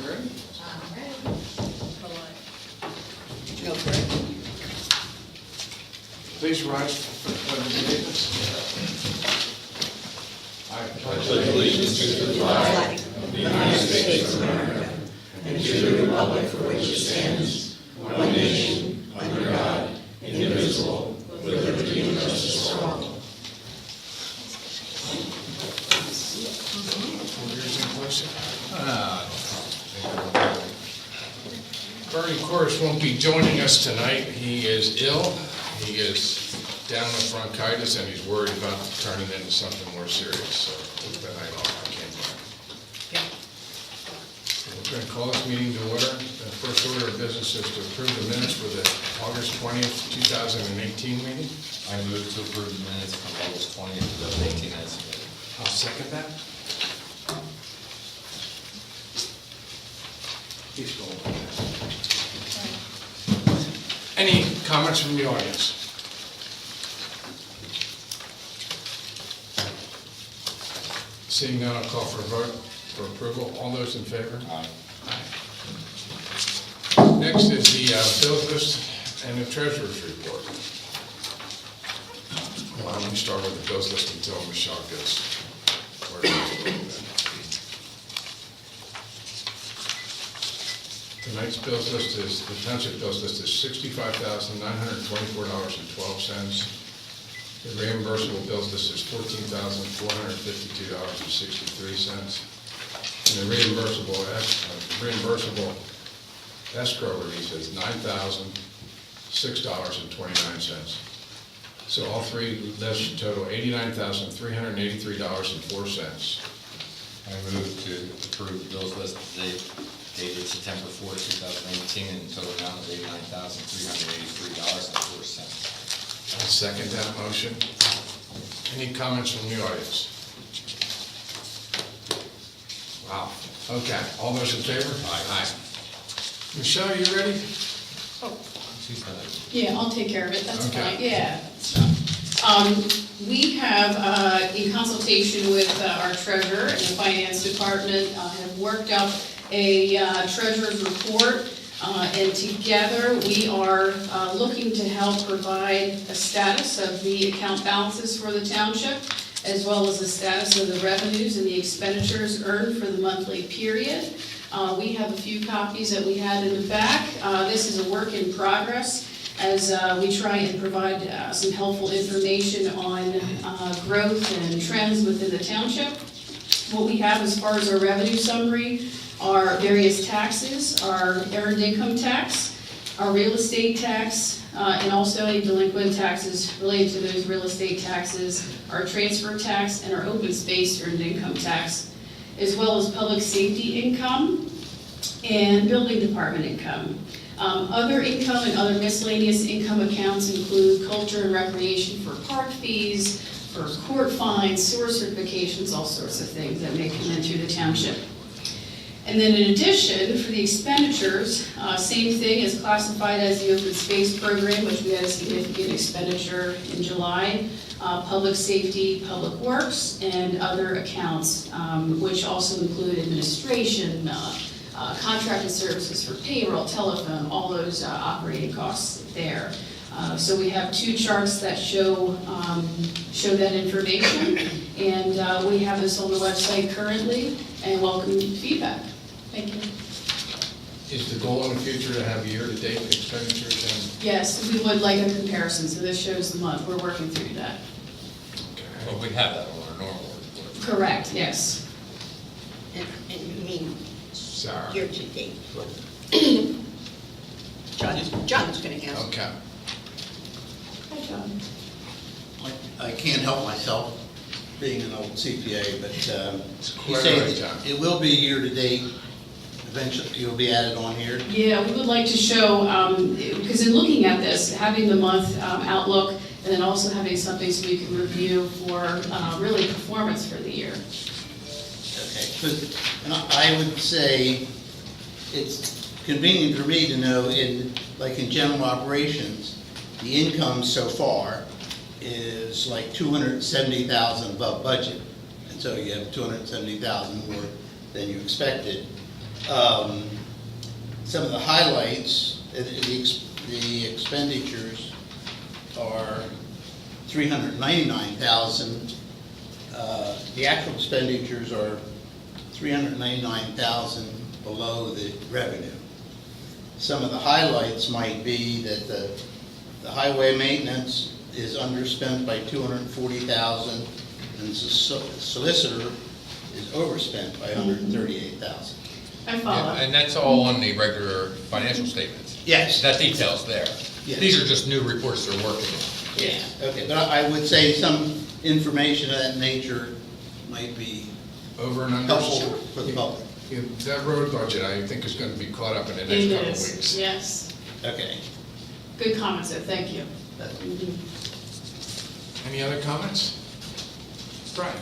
ready? I'm ready. No, correct. Please rise for the pledge of allegiance. I pledge allegiance to the flag of the United States of America and to the republic for which it stands, one nation, under God, indivisible, with liberty and justice for all. Bernie Corus won't be joining us tonight. He is ill. He is down with bronchitis and he's worried about turning into something more serious. So took the night off. I can't join. We're going to call this meeting to order. The first order of business is to approve the minutes for the August 20th, 2018 meeting. I move to approve the minutes from August 20th, 2018 as submitted. I'll second that. Please go on. Any comments from the audience? Seeing none, I'll call for a vote for approval. All those in favor? Aye. Next is the bills list and the treasurer's report. Well, let me start with the bills list until Michelle gets where it is. Tonight's bills list is, the township bills list is $65,924.12. The reimbursable bills list is $14,452.63. And the reimbursable escrow release is $9,006.29. So all three lists total $89,383.04. I move to approve the bills list dated September 4th, 2018, in total amount of $89,383.04. I'll second that motion. Any comments from the audience? Wow. Okay, all those in favor? Aye. Michelle, you ready? She's done it. Yeah, I'll take care of it, that's Okay. fine, yeah. We have, in consultation with our treasurer and the finance department, have worked out a treasurer's report, and together we are looking to help provide a status of the account balances for the township, as well as the status of the revenues and the expenditures earned for the monthly period. We have a few copies that we had in the back. This is a work in progress as we try and provide some helpful information on growth and trends within the township. What we have as far as our revenue summary are various taxes, our earned income tax, our real estate tax, and also any delinquent taxes related to those real estate taxes, our transfer tax, and our open space earned income tax, as well as public safety income and building department income. Other income and other miscellaneous income accounts include culture and recreation for park fees, for court fines, sewer certifications, all sorts of things that may come in through the township. And then in addition, for the expenditures, same thing is classified as the open space program, which we had a significant expenditure in July, public safety, public works, and other accounts, which also include administration, contracted services for payroll, telephone, all those operating costs there. So we have two charts that show that information, and we have this on the website currently, and welcome feedback. Thank you. Is the goal in the future to have year-to-date expenditures and? Yes, we would like a comparison, so this shows the month. We're working through that. Well, we have that on our normal report. Correct, yes. And you mean Sarah? year to date? John's gonna answer. Okay. Hi, John. I can't help myself, being an old CPA, but you quite say right, John. it will be year-to-date, eventually it'll be added on here. Yeah, we would like to show, because in looking at this, having the month outlook, and then also having something so we can review for really performance for the year. Okay, and I would say it's convenient for me to know in general operations, the income so far is like 270,000 above budget. And so you have 270,000 more than you expected. Some of the highlights, the expenditures are $399,000. The actual expenditures are $399,000 below the revenue. Some of the highlights might be that the highway maintenance is underspent by $240,000, and the solicitor is overspent by $138,000. I follow. And that's all on the regular financial statements. Yes. That detail's there. Yes. These are just new reports they're working on. Yeah. Okay, but I would say some information of that nature might be Over and under. helpful for the public. Yeah, that road budget, I think, is gonna be caught up in the next It couple of is, weeks. yes. Okay. Good comments, though, thank you. Any other comments? Brian?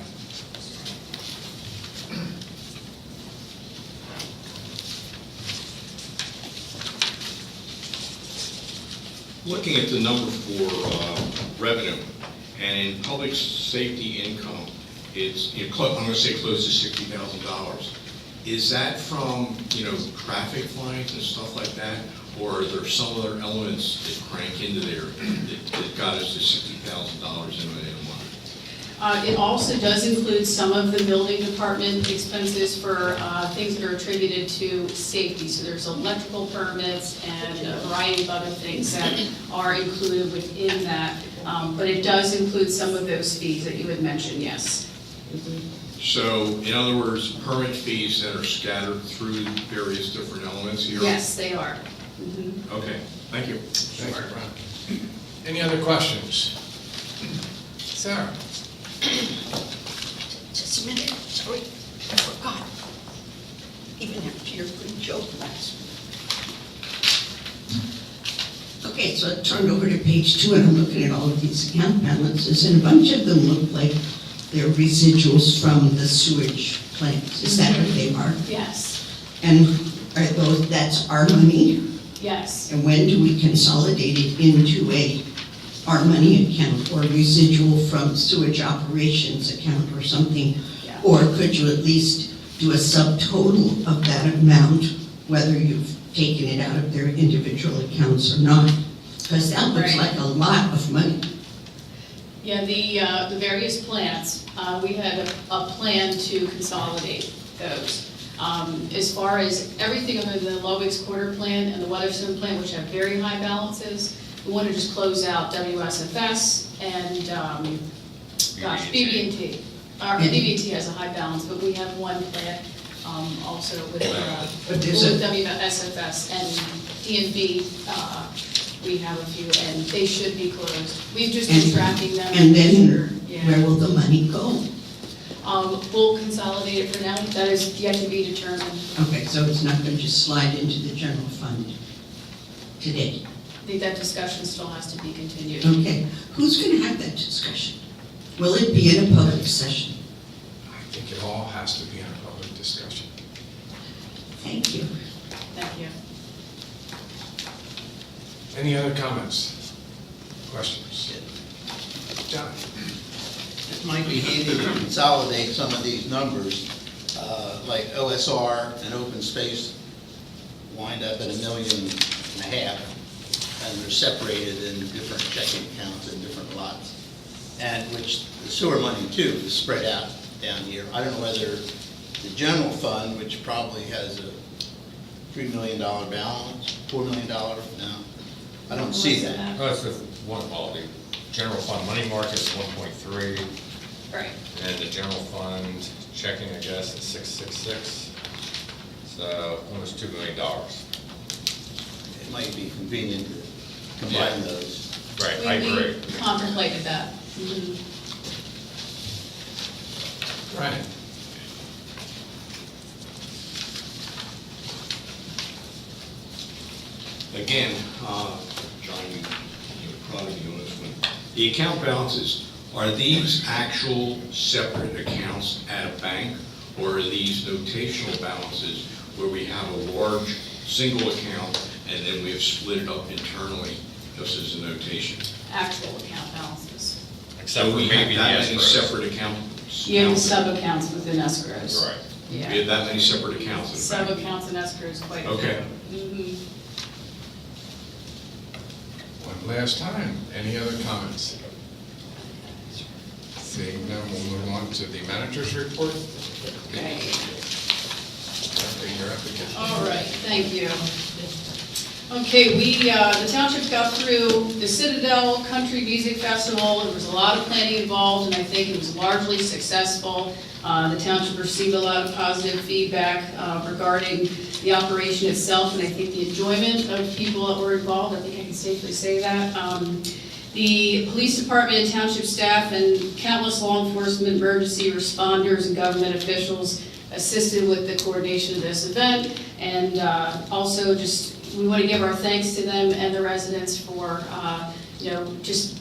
Looking at the number for revenue, and in public safety income, it's, I'm going to say close to $60,000. Is that from, traffic fines and stuff like that? Or are there some other elements that crank into there that got us to $60,000 in a month? It also does include some of the building department expenses for things that are attributed to safety. So there's electrical permits and a variety of other things that are included within that. But it does include some of those fees that you had mentioned, yes. So, in other words, permit fees that are scattered through various different elements here? Yes, they are. Okay, thank you. Thanks, Brian. Any other questions? Sarah? Just a minute, sorry, I forgot. Even after your good joke last week. Okay, so I turned over to page 2 and I'm looking at all of these account balances, and a bunch of them look like they're residuals from the sewage plants. Is that what they are? Yes, And are those, that's our money? yes. And when do we consolidate it into our money account or residual from sewage operations account or something? Yeah. Or could you at least do a subtotal of that amount, whether you've taken it out of their individual accounts or not? Because that looks Right. like a lot of money. Yeah, the various plants, we had a plan to consolidate those. As far as everything other than the Lovick's quarter plan and the Weatherston plan, which have very high balances, we want to just close out WSFS and, BB&T. Our BB&T has a high balance, but we have one plant, also with, But there's with a- WSFS and DNV, we have a few, and they should be closed. We've just been tracking them. And Sure, then yeah. where will the money go? We'll consolidate it for now, that is yet to be determined. Okay, so it's not going to just slide into the general fund today? I think that discussion still has to be continued. Okay, who's going to have that discussion? Will it be in a public session? I think it all has to be in a public discussion. Thank you. Thank you. Any other comments? Questions? John? It might be handy to consolidate some of these numbers, like OSR and open space wind up at $1.5 million, and they're separated in different checking accounts in different lots. And which the sewer money too is spread out down here. I don't know whether the general fund, which probably has a $3 million balance, $4 million, no, I don't see that. That's the one quality. General fund money market is 1.3, Right. and the general fund checking, I guess, is 666. So almost $2 million. It might be convenient to combine those. Right, I agree. We contemplated that. Brian? Again, John, you're probably doing this one. The account balances, are these actual separate accounts at a bank? Or are these notational balances where we have a large single account and then we have split it up internally just as a notation? Actual account balances. Except So for we maybe have the that many escrows. separate accounts? You have sub-accounts within escrows. Right. We Yeah. have that many separate accounts in the Some bank? accounts and escrows quite a few. Okay. Mhm. One last time, any other comments? Seeing none, we'll move on to the manager's report. Okay. Okay, you're up again. All right, thank you. Okay, the township got through the Citadel Country Music Festival. There was a lot of planning involved, and I think it was largely successful. The township received a lot of positive feedback regarding the operation itself, and I think the enjoyment of people that were involved, I think I can safely say that. The police department and township staff and countless law enforcement, emergency responders, and government officials assisted with the coordination of this event, and also just we want to give our thanks to them and the residents for, just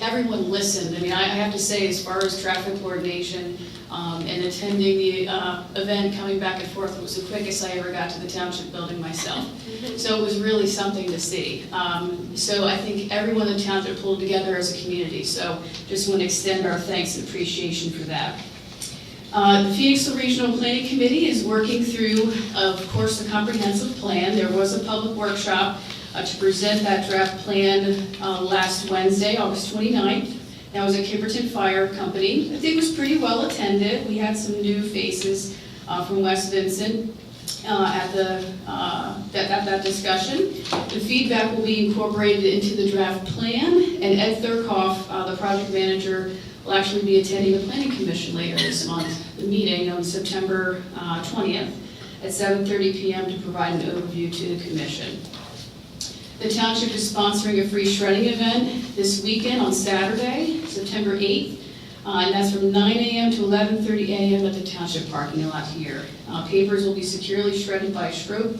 everyone listened. I mean, I have to say, as far as traffic coordination and attending the event, coming back and forth, it was the quickest I ever got to the township building myself. So it was really something to see. So I think everyone in the township pulled together as a community. So just want to extend our thanks and appreciation for that. The Phoenixville Regional Planning Committee is working through, of course, the comprehensive plan. There was a public workshop to present that draft plan last Wednesday, August 29th. That was at Kimberton Fire Company. I think it was pretty well attended. We had some new faces from West Vincent at that discussion. The feedback will be incorporated into the draft plan, and Ed Thurkoff, the project manager, will actually be attending the Planning Commission later this month, the meeting on September 20th at 7:30 p.m. to provide an overview to the commission. The township is sponsoring a free shredding event this weekend on Saturday, September 8th, and that's from 9 a.m. to 11:30 a.m. at the township parking lot here. Papers will be securely shredded by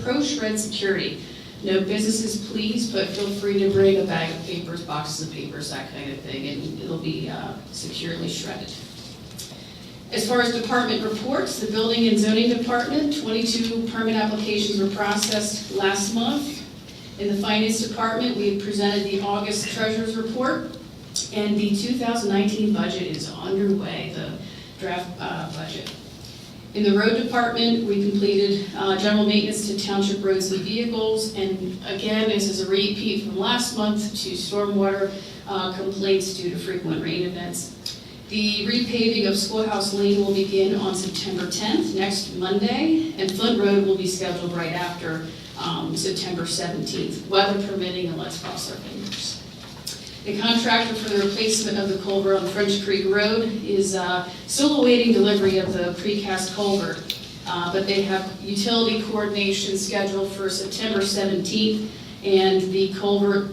Pro Shred Security. No businesses, please, but feel free to bring a bag of papers, boxes of papers, that kind of thing, and it'll be securely shredded. As far as department reports, the Building and Zoning Department, 22 permit applications were processed last month. In the Finance Department, we have presented the August Treasurer's Report, and the 2019 budget is underway, the draft budget. In the Road Department, we completed general maintenance to township roads and vehicles, and again, this is a repeat from last month to stormwater complaints due to frequent rain events. The repaving of Schoolhouse Lane will begin on September 10th, next Monday, and Flint Road will be scheduled right after September 17th, weather permitting, and let's cross our fingers. The contractor for the replacement of the culvert on French Creek Road is still awaiting delivery of the precast culvert, but they have utility coordination scheduled for September 17th, and the culvert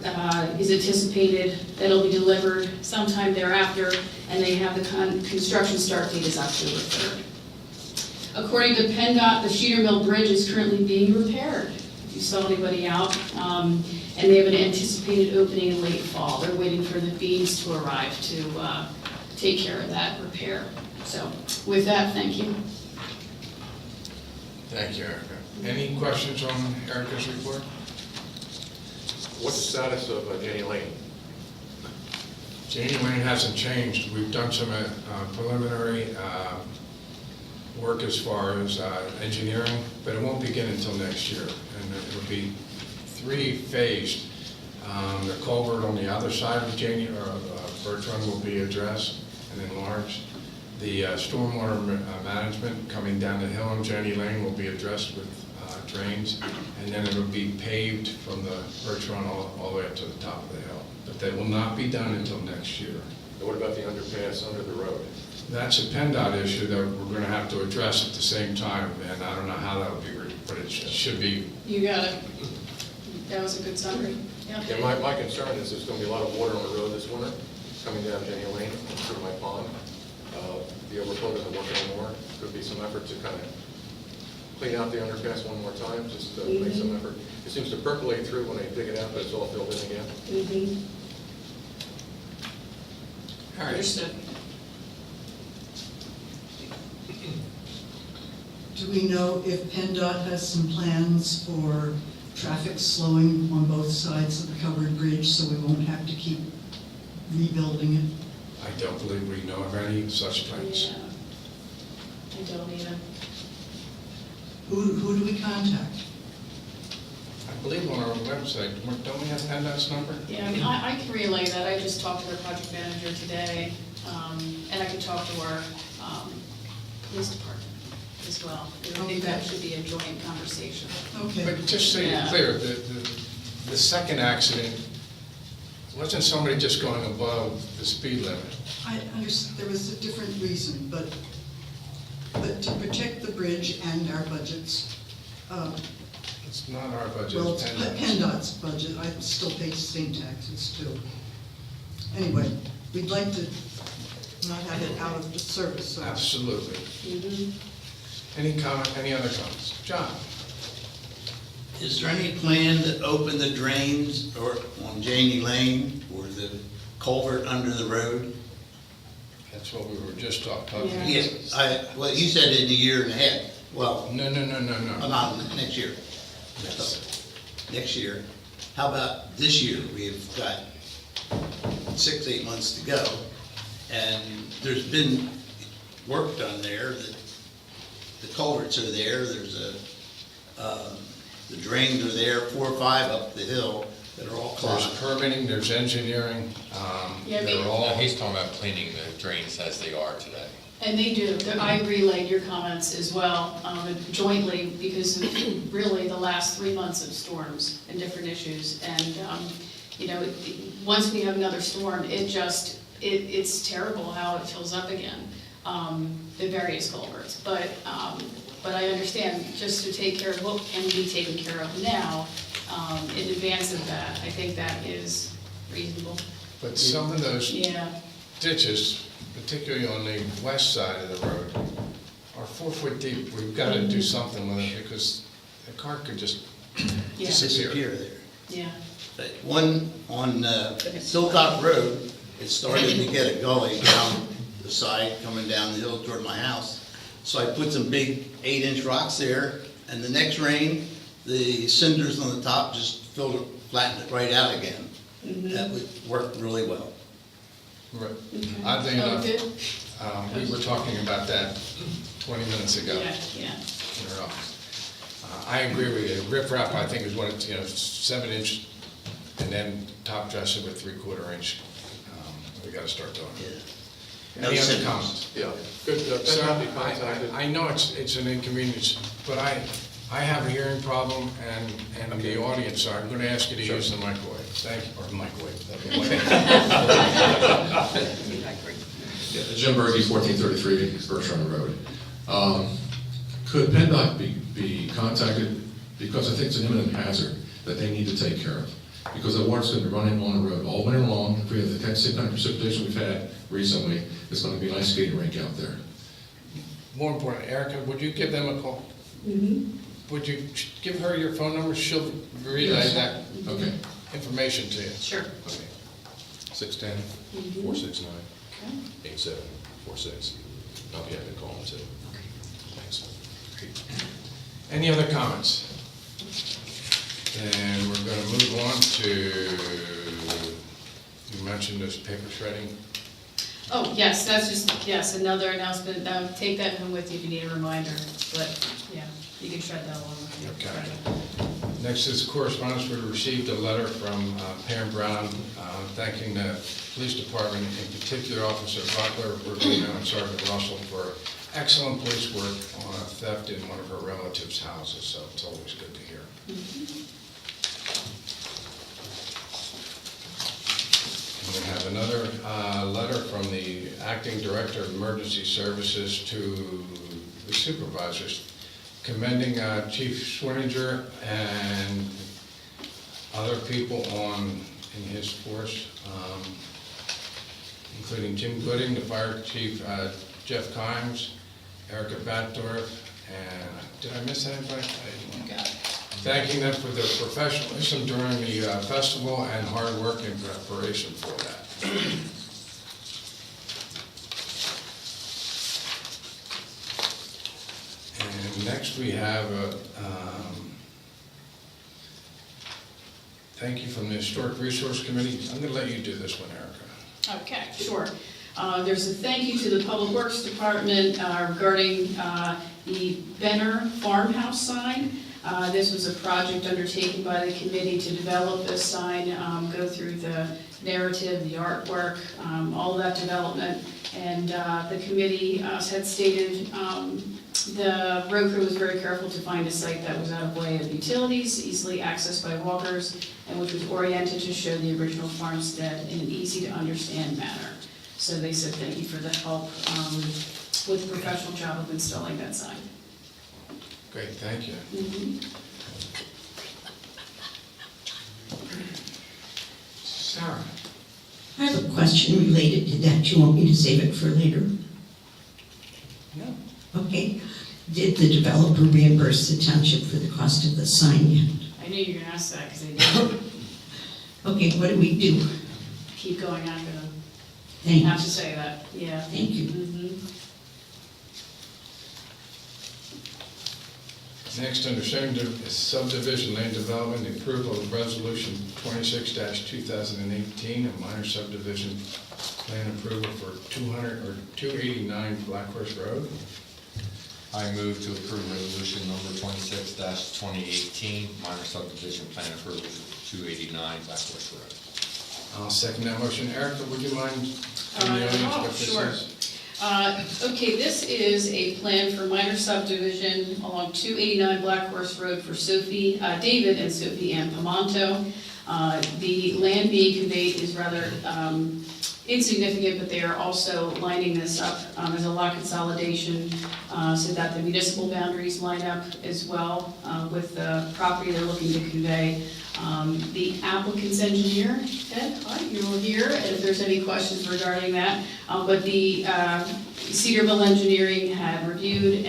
is anticipated that it'll be delivered sometime thereafter, and they have the construction start date is October 3rd. According to PennDOT, the Sheeter Mill Bridge is currently being repaired, if you saw anybody out, and they have an anticipated opening in late fall. They're waiting for the beams to arrive to take care of that repair. So with that, thank you. Thank you, Erica. Any questions on Erica's report? What's the status of Jenny Lane? Janie Lane hasn't changed. We've done some preliminary work as far as engineering, but it won't begin until next year. And it'll be three-phased. The culvert on the other side of Birch Run will be addressed and enlarged. The stormwater management coming down the hill on Jenny Lane will be addressed with drains, and then it'll be paved from the Birch Run all the way up to the top of the hill. But that will not be done until next year. And what about the underpass under the road? That's a PennDOT issue that we're going to have to address at the same time, and I don't know how that will be, but it should be. You got it. That was a good summary. Yeah. Yeah, my concern is there's going to be a lot of water on the road this winter, coming down Jenny Lane through my pond. The overflow doesn't work anymore. Could be some effort to kind of clean out the underpass one more time, just to make some effort. It seems to percolate through when they dig it out, but it's all filled in again. Mm-hmm. All right. Understood. Do we know if PennDOT has some plans for traffic slowing on both sides of the covered bridge so we won't have to keep rebuilding it? I don't believe we know of any such plans. Yeah. I don't either. Who do we contact? I believe on our website, don't we have PennDOT's number? Yeah, I mean, I can relay that. I just talked to their project manager today, and I can talk to our police department as well. I think that should be a joint conversation. Okay. But just so you're Yeah. clear, the second accident, wasn't somebody just going above the speed limit? I understand, there was a different reason, but to protect the bridge and our budgets, It's not our budget, well, it's it's PennDOT's. PennDOT's budget, I still pay state taxes too. Anyway, we'd like to not have it out of the service, so. Absolutely. Mhm. Any comment, any other comments? John? Is there any plan to open the drains or on Janie Lane or the culvert under the road? That's what we were just talking Yeah. about. Yes, well, you said in a year and a half. Well, No. not next year. Next year. How about this year? We've got 6, 8 months to go. And there's been work done there, that the culverts are there, there's the drains are there, 4 or 5 up the hill that are all There's clogged. permitting, there's engineering, Yeah, I mean- they're No, all, he's talking about cleaning the drains as they are today. And they do. I relayed your comments as well, jointly, because of really the last 3 months of storms and different issues. And, you know, once we have another storm, it's terrible how it fills up again, the various culverts. But I understand, just to take care of what can be taken care of now, in advance of that, I think that is reasonable. but some of those Yeah, ditches, particularly on the west side of the road, are 4 foot deep. We've got to do something with it because the car could just yeah, Disappear there. yeah. But one on Silcott Road, it's starting to get a gully down the side, coming down the hill toward my house. So I put some big 8-inch rocks there, and the next rain, the cinders on the top just flattened it right out again. That would work really well. Right. Okay. Oddly Oh, enough, good. we were talking about that 20 minutes ago Yeah, yeah. in our office. I agree with you. Rip wrap, I think, is what it's, 7-inch and then top dress it with 3/4 inch. We got to start doing it. No Any other cinders. comments? Yeah, good, So, PennDOT be contacted. I know it's an inconvenience, but I have a hearing problem and the audience, so I'm going to ask you to use the microwave. Thank you, or microwave. Yeah, Jim Berge, 1433 Berkshire Road. Could PennDOT be contacted, because I think it's an imminent hazard that they need to take care of? Because the water's going to be running on the road all winter long. If we have the kind of precipitation we've had recently, it's going to be a nice skating rink out there. More important, Erica, would you give them a call? Mm-hmm. Would you give her your phone number? She'll relay Yes. that Okay. information to you. Sure. Okay. 610-469-8746. I'll be happy to call them too. Thanks. Any other comments? And we're going to move on to, you mentioned this paper shredding. Oh, yes, that's just, yes, another announcement. Take that home with you if you need a reminder. But, yeah, you can shred that along with you. Okay. Next is correspondence. We received a letter from Pam Brown thanking the police department, in particular Officer Butler, and Sergeant Russell for excellent police work on a theft in one of her relatives' houses, so it's always good to hear. And we have another letter from the Acting Director of Emergency Services to the supervisors commending Chief Swinninger and other people in his force, including Jim Gooding, the Fire Chief, Jeff Kimes, Erica Batdorf, and did I miss anybody? Thanking them for their professionalism during the festival and hard work in preparation for that. And next we have a thank you from the Historic Resource Committee. I'm going to let you do this one, Erica. Okay, sure. There's a thank you to the Public Works Department regarding the Benner Farmhouse sign. This was a project undertaken by the committee to develop this sign, go through the narrative, the artwork, all of that development. And the committee had stated the road crew was very careful to find a site that was out of way of utilities, easily accessed by walkers, and which was oriented to show the original farmstead in an easy-to-understand manner. So they said thank you for the help with the professional job of installing that sign. Great, thank you. Sarah? I have a question related to that. You want me to save it for later? No. Okay. Did the developer reimburse the township for the cost of the sign yet? I knew you were gonna ask that, because they did Okay, what do we do? keep going after them. Thanks. Have to say that, yeah. Thank you. Next, under subdivision land development, the approval of resolution 26-2018, a minor subdivision plan approval for 289 Black Horse Road. I move to approve resolution number 26-2018, minor subdivision plan approval for 289 Black Horse Road. I'll second that motion. Erica, would you mind telling the audience what this sure. is? Okay, this is a plan for minor subdivision along 289 Black Horse Road for David and Sophie Ann Pamonto. The land being conveyed is rather insignificant, but they are also lining this up as a lot consolidation so that the municipal boundaries line up as well with the property they're looking to convey. The applicant's engineer, Ed, hi, you're here, and if there's any questions regarding that. But the Cedarville Engineering had reviewed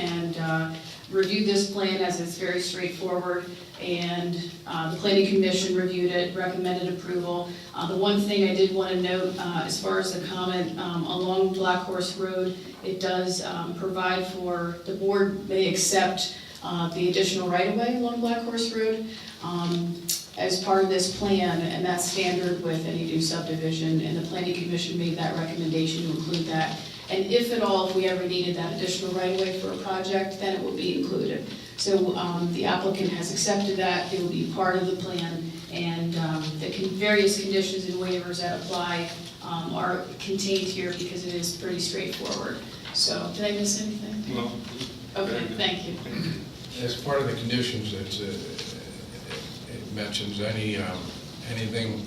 this plan as it's very straightforward, and the Planning Commission reviewed it, recommended approval. The one thing I did want to note, as far as the comment along Black Horse Road, it does provide for, the board may accept the additional right-of-way along Black Horse Road as part of this plan, and that's standard with any new subdivision, and the Planning Commission made that recommendation to include that. And if at all, if we ever needed that additional right-of-way for a project, then it will be included. So the applicant has accepted that, it will be part of the plan, and the various conditions and waivers that apply are contained here because it is pretty straightforward. So, did I miss anything? No. Okay, thank you. As part of the conditions, it mentions anything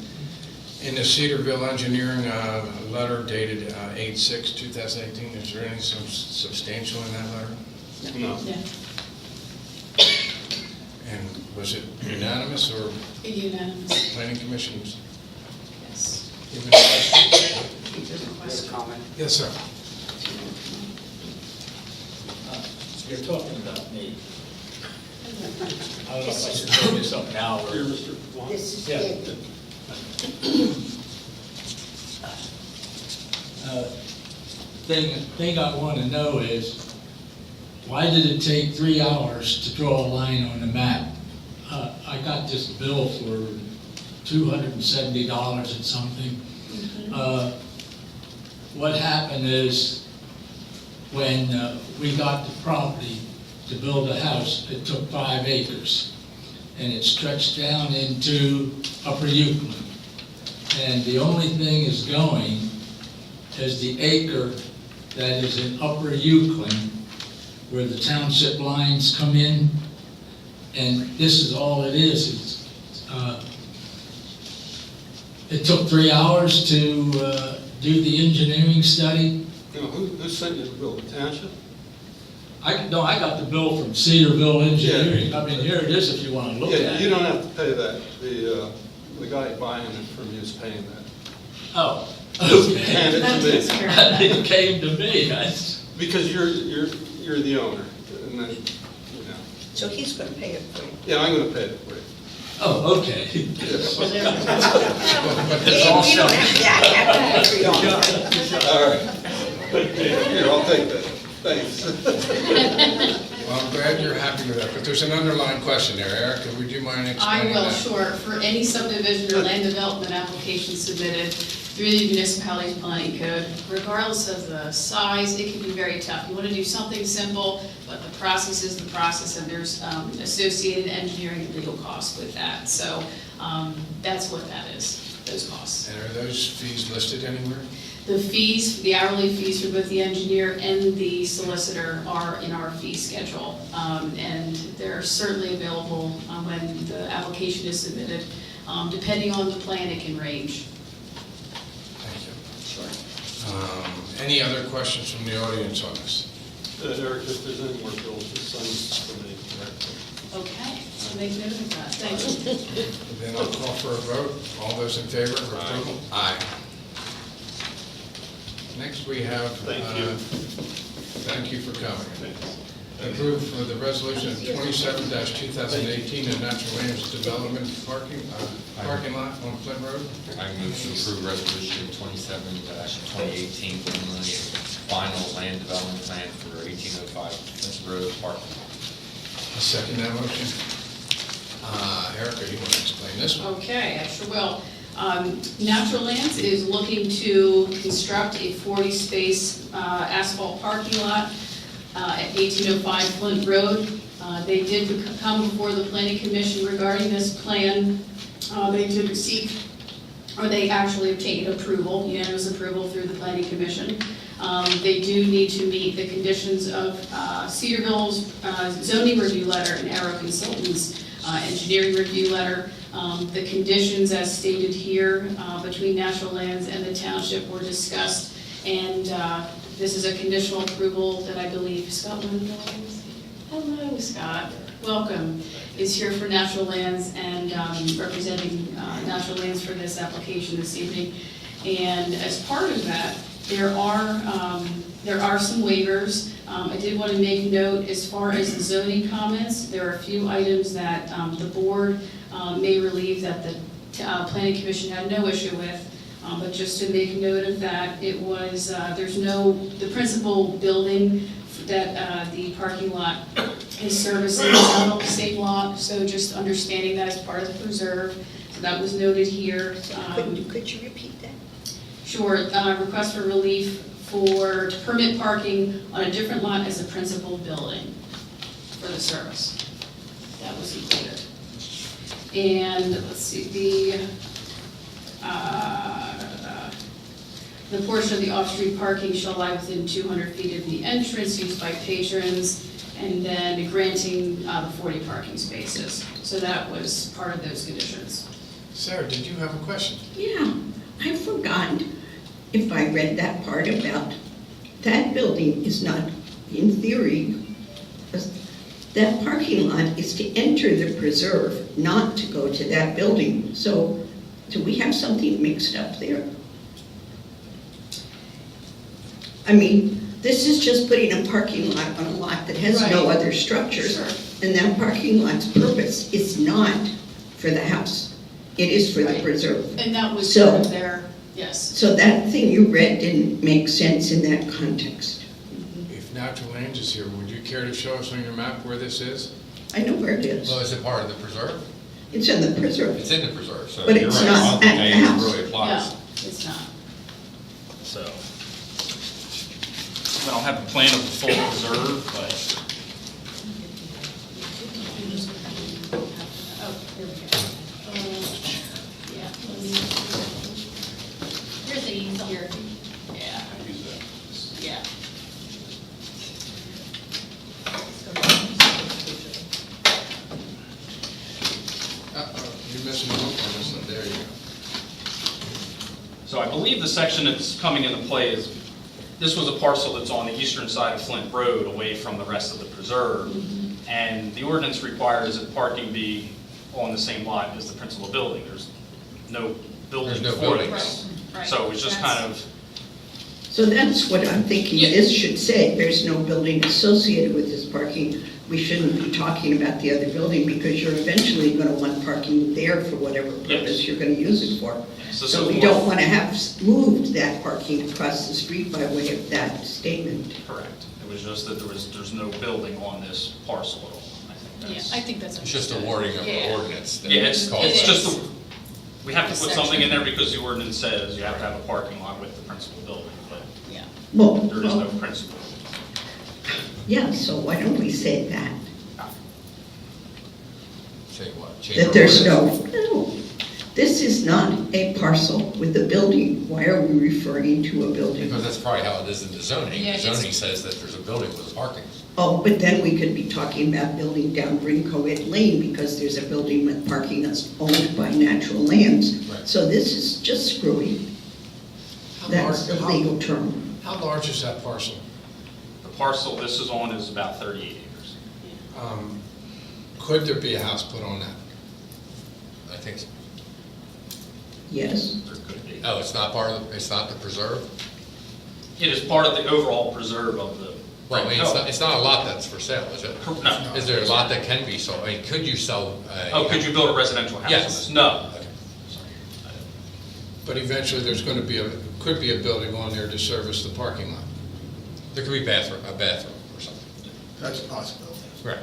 in the Cedarville Engineering letter dated 8/6/2018. Is there anything substantial in that letter? No. Yeah. And was it unanimous or Unanimous, Planning Commission's? yes. Comment. Yes, sir. You're talking about me. I don't know if I should bring this up now or. This is Yeah. David. Thing I want to know is, why did it take 3 hours to draw a line on the map? I got this bill for $270 and something. What happened is, when we got the property to build a house, it took 5 acres. And it stretched down into Upper Euclid. And the only thing is going is the acre that is in Upper Euclid, where the township lines come in. And this is all it is. It took 3 hours to do the engineering study. You know, who sent you the bill, the township? I got the bill from Cedarville Engineering. I mean, here it is if you want to look at Yeah, it. you don't have to pay that. The guy buying it from you is paying that. Oh, Hand okay. it to me. It came to me. Because you're the owner, and then, you know. So he's going to pay it for you. Yeah, I'm gonna pay it for you. Oh, okay. You don't have to All right. Here, I'll take that. Thanks. Well, I'm glad you're happy with that, but there's an underlying question there. Erica, would you mind I explaining that? will, sure. For any subdivision or land development application submitted, through the municipality's planning code. Regardless of the size, it can be very tough. You want to do something simple, but the process is the process, and there's associated engineering and legal costs with that. So that's what that is, those costs. And are those fees listed anywhere? The fees, the hourly fees for both the engineer and the solicitor are in our fee schedule. And they're certainly available when the application is submitted. Depending on the plan, it can range. Thank you. Sure. Any other questions from the audience on this? Eric, if there's any more bills, just send them to me directly. Okay, I'll make note of that. Thank you. Then I'll call for a vote. All those in favor of approval? Aye. Next, we have... Thank you. Thank you for coming. Thanks. Approve for the resolution of 27-2018, the natural lands development parking lot on Flint Road. I move to approve resolution 27-2018, preliminary final land development plan for 1805 Flint Road parking. I second that motion. Erica, you want to explain this one? Okay, I sure will. Natural Lands is looking to construct a 40-space asphalt parking lot at 1805 Flint Road. They did come before the Planning Commission regarding this plan. They did receive, or they actually obtained approval, unanimous approval through the Planning Commission. They do need to meet the conditions of Cedarville's zoning review letter and Arrow Consultants' engineering review letter. The conditions as stated here between Natural Lands and the township were discussed, and this is a conditional approval that I believe Scott Lindahl is here. Hello, Scott. Welcome. Is here for Natural Lands and representing Natural Lands for this application this evening. And as part of that, there are some waivers. I did want to make note as far as the zoning comments. There are a few items that the board may relieve that the Planning Commission had no issue with. But just to make note of that, it was, the principal building that the parking lot is servicing is not on the same lot, so just understanding that as part of the preserve. So that was noted here. Could you repeat that? Sure, request for relief for to permit parking on a different lot as a principal building for the service. That was included. And let's see, the portion of the off-street parking shall lie within 200 feet of the entrance used by patrons, and then granting the 40 parking spaces. So that was part of those conditions. Sarah, did you have a question? Yeah, I forgot if I read that part about that building is not, in theory, that parking lot is to enter the preserve, not to go to that building. So do we have something mixed up there? I mean, this is just putting a parking lot on a lot that has no Right. other structures. Sure. And that parking lot's purpose is not for the house. It is for the Right. preserve. And that was So- part of their, yes. So that thing you read didn't make sense in that context. If Natural Lands is here, would you care to show us on your map where this is? I know where it is. Well, is it part of the preserve? It's in the preserve. It's in the preserve, so But you're it's right. not I don't think at the any house. really applies. No, it's not. So, I don't have a plan of the full preserve, but Oh, here we go. Yeah. Here's the easel here. Yeah. Yeah. You're missing a book on this one. There you go. so I believe the section that's coming into play is, this was a parcel that's on the eastern side of Flint Road, away from the rest of the preserve. And the ordinance requires that parking be on the same lot as the principal building. There's no building There's no for building. this. Right. So it's just kind of, So that's what I'm thinking Yeah. this should say. There's no building associated with this parking. We shouldn't be talking about the other building because you're eventually going to want parking there for whatever purpose Yes. you're going to use it for. So So we more- don't want to have moved that parking across the street by way of that statement. correct. It was just that there's no building on this parcel at all. I think Yeah, that's. I think that's. It's just a understood. wording of the Yeah. ordinance. that Yeah, it's calls It just, us. is. We have to put section. something in there because the ordinance says you have to have a parking lot with the principal building, but Yeah. Well, there is no principal. yeah, so why don't we say that? Say what? Change That our there's ordinance? no, this is not a parcel with a building. Why are we referring to a building? Because that's probably how it is in the zoning. Yeah, The it's- zoning says that there's a building with parking. Oh, but then we could be talking about building down Brincoed Lane because there's a building with parking that's owned by Natural Lands. Right. So this is just screwy. How That's the large- legal term. How large is that parcel? The parcel this is on is about 38 acres. Could there be a house put on that? I think so. Yes. There could be. Oh, it's not part of, it's not the preserve? It is part of the overall preserve of the. Well, I mean, it's not a lot that's for sale, is it? No. Is there a lot that can be sold? I mean, could you sell? Oh, could you build a residential house on Yes. this? No. Okay. But eventually, there's going to be could be a building on there to service the parking lot. There could be a bathroom or something. That's a possibility. Right.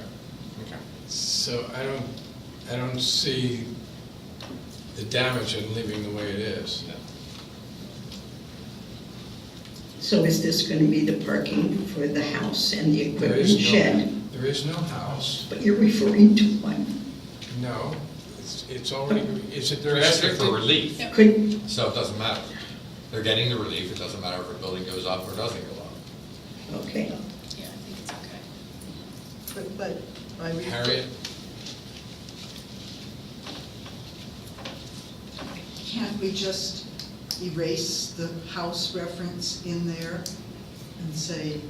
Okay. So I don't see the damage in leaving the way it is. So is this going to be the parking for the house and the There equipment is shed? there is no house. But you're referring to one. No, it's already, is it They're asking for restricted? relief, Could, so it doesn't matter. They're getting the relief, it doesn't matter if a building goes up or doesn't go up. okay. Yeah, I think it's okay. But I refer, Harriet? can't we just erase the house reference in there and say,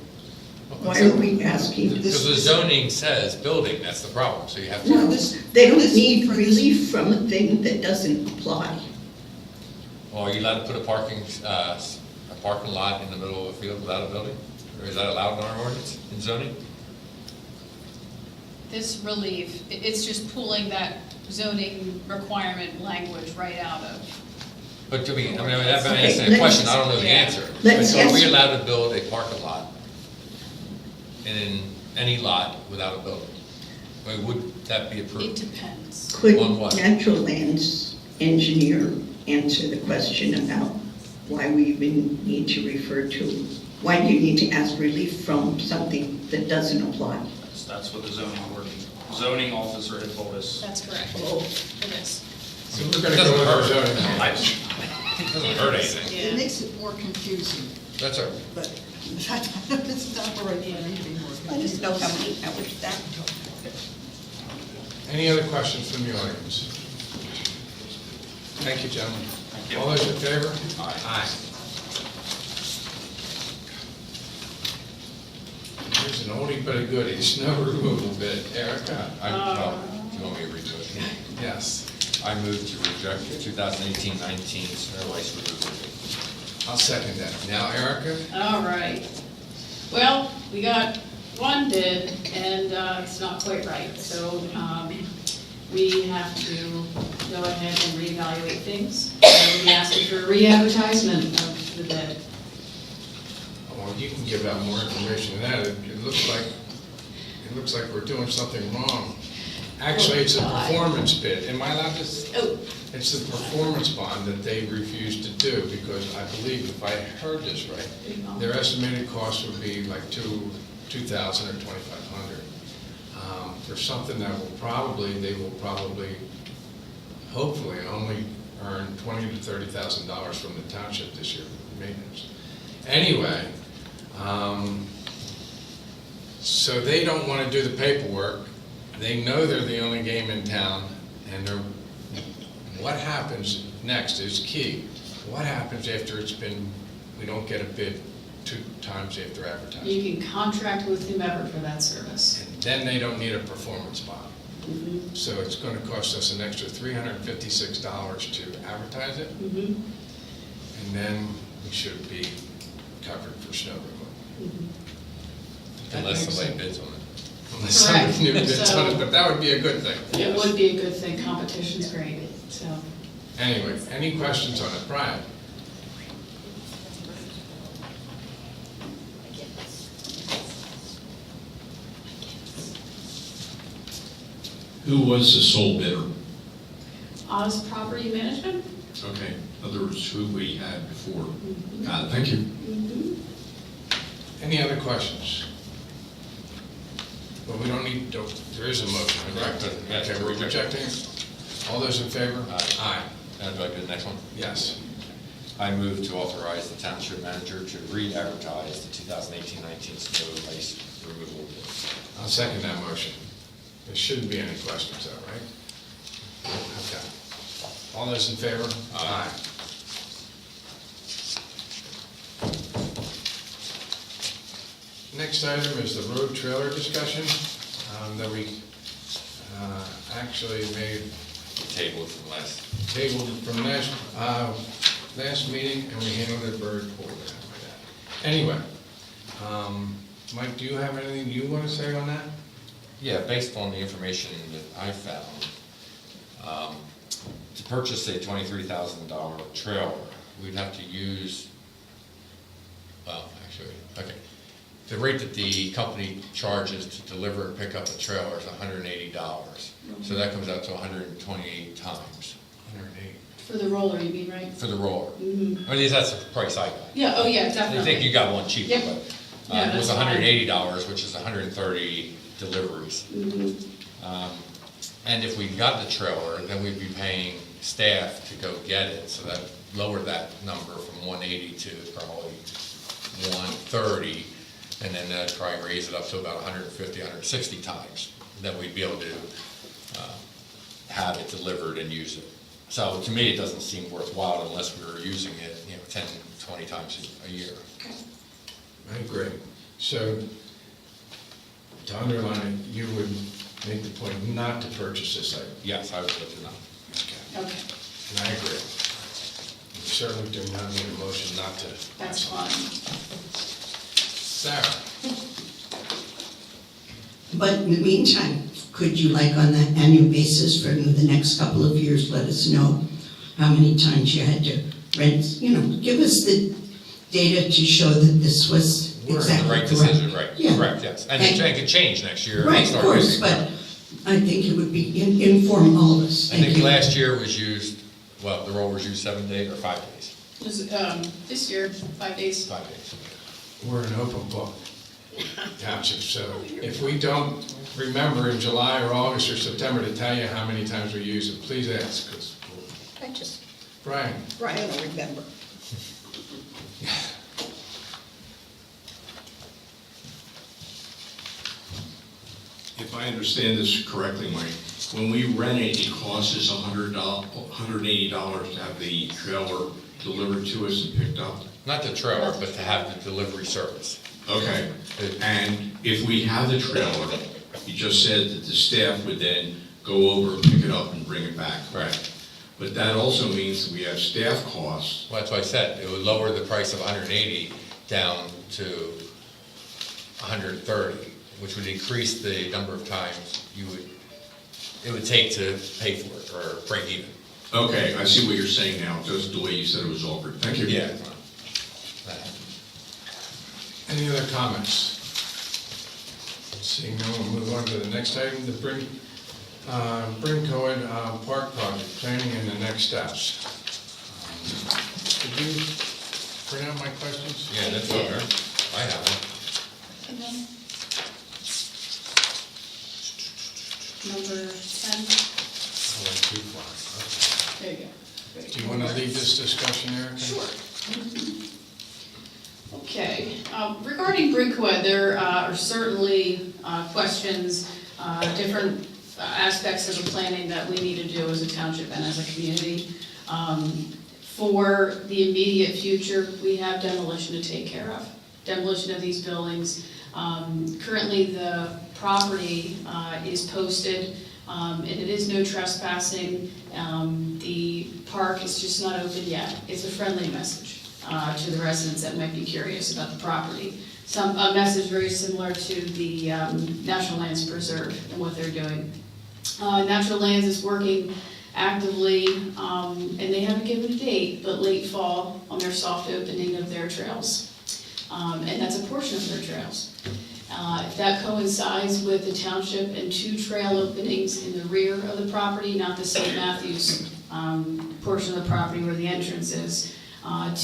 Why are we asking? Because the zoning says building, that's the problem, so you have No, to, they don't this- need for this- relief from a thing that doesn't apply. well, are you allowed to put a parking lot in the middle of a field without a building? Or is that allowed in our ordinance, in zoning? This relief, it's just pulling that zoning requirement language right out of. But to me, I mean, I'm Okay, asking a let's- question, I don't know the yeah. answer. Let's But are we ask- allowed to build a parking lot in any lot without a building? I mean, would that be It approved? depends. Could On what? Natural Lands engineer answer the question about why we even need to refer to, why do you need to ask relief from something that doesn't apply? That's what the zoning officer had told us. That's correct. Oh. It is. So we're going to go over zoning. It doesn't hurt anything. it makes it more confusing, That's all. but it's not right for me to be more confusing. I just know how many hours that took. Any other questions from the audience? Thank you, gentlemen. Thank you. All those in favor? Aye. Here's an oldie but a goodie, snow removal bid. Erica? Do you want me to read it? Yes. I move to reject the 2018-19 snow ice removal bid. I'll second that. Now, Erica? All right. Well, we got one bid, and it's not quite right, so we have to go ahead and reevaluate things. We'll be asking for a re-advertisement of the bid. Well, you can give out more information than that. It looks like we're doing something wrong. Actually, it's a performance bid. Am I allowed to? Oh, It's the performance bond that they refused to do, because I believe, if I heard this right, their estimated cost would be like $2,000 or $2,500. For something that they will probably, hopefully, only earn $20,000 to $30,000 from the township this year for maintenance. Anyway, so they don't want to do the paperwork. They know they're the only game in town, and what happens next is key. What happens after we don't get a bid 2 times after advertising? you can contract with whomever for that service. And then they don't need a performance bond. So it's going to cost us an extra $356 to advertise it, and then we should be covered for snow removal. Unless somebody bids on it. Unless somebody Correct. new bids on So- it, but that would be a good thing. It would be a good thing, competition's great, so. Anyway, any questions on it? Brian? Who was the sole bidder? Oz Property Management. Okay, in other words, who we had before. Got it, thank you. Any other questions? Well, we don't need, there is a motion, correct? Yes. Okay, we're rejecting it? All those in favor? Aye. Now, do I do the next one? Yes. I move to authorize the township manager to re-advertise the 2018-19 snow and ice removal bid. I'll second that motion. There shouldn't be any questions, though, right? Okay. All those in favor? Aye. Next item is the road trailer discussion that we actually made Table from last. tabled from last meeting, and we handled it very poorly. Anyway, Mike, do you have anything you want to say on that? Yeah, based on the information that I found, to purchase a $23,000 trailer, we'd have to use, well, actually, okay. The rate that the company charges to deliver and pick up a trailer is $180. So that comes out to 128 times 108. For the roller, you mean, right? for the roller. Mm-hmm. At least that's the price I got. Yeah, oh yeah, I definitely. think you got one cheaper, Yep. but Yeah, it was that's fine. $180, which is 130 deliveries. And if we got the trailer, then we'd be paying staff to go get it, so that lowered that number from 180 to probably 130, and then that'd probably raise it up to about 150, 160 times. Then we'd be able to have it delivered and use it. So to me, it doesn't seem worthwhile unless we were using it, 10, 20 times a year. I agree. So, to underline it, you would make the point not to purchase this item. Yes, I would let you know. Okay. Okay, And I agree. We certainly do not need a motion not to. that's fine. Sarah? But in the meantime, could you, like on that annual basis for the next couple of years, let us know how many times you had to rent, give us the data to show that this was We're in the exactly The right correct. decision, right, Yeah. correct, yes. And it could change next year. Right, of Start course, using it. but I think it would be, inform all of us. I Thank think you. last year was used, well, the roll was used 7 days or 5 days? This year, 5 days. 5 days. We're an open book township, so if we don't remember in July or August or September to tell you how many times we use it, please ask, 'cause Brian? Brian will remember. If I understand this correctly, Mike, when we rent it, it costs us $180 to have the trailer delivered to us and picked up? Not the trailer, but to have the delivery service. Okay, and if we have the trailer, you just said that the staff would then go over and pick it up and bring it back. Right. But that also means that we have staff costs. Well, that's what I said, it would lower the price of 180 down to 130, which would increase the number of times it would take to pay for it, or break even. Okay, I see what you're saying now, just the way you said it was offered. Thank you. Yeah. Any other comments? Seeing no one, we'll move on to the next item, the Bryn Cohen Park Project, planning and the next steps. Could you print out my questions? Yeah, that's over. I have it. Number 10, I went too far. there you go. Okay. Do you want to lead this discussion, Erica? Sure. Okay, regarding Brinkwood, there are certainly questions, different aspects of the planning that we need to do as a township and as a community. For the immediate future, we have demolition to take care of, demolition of these buildings. Currently, the property is posted, and it is no trespassing. The park is just not open yet. It's a friendly message to the residents that might be curious about the property. A message very similar to the National Lands Preserve and what they're doing. Natural Lands is working actively, and they haven't given a date, but late fall on their soft opening of their trails. And that's a portion of their trails. If that coincides with the township and 2 trail openings in the rear of the property, not the St. Matthews portion of the property where the entrance is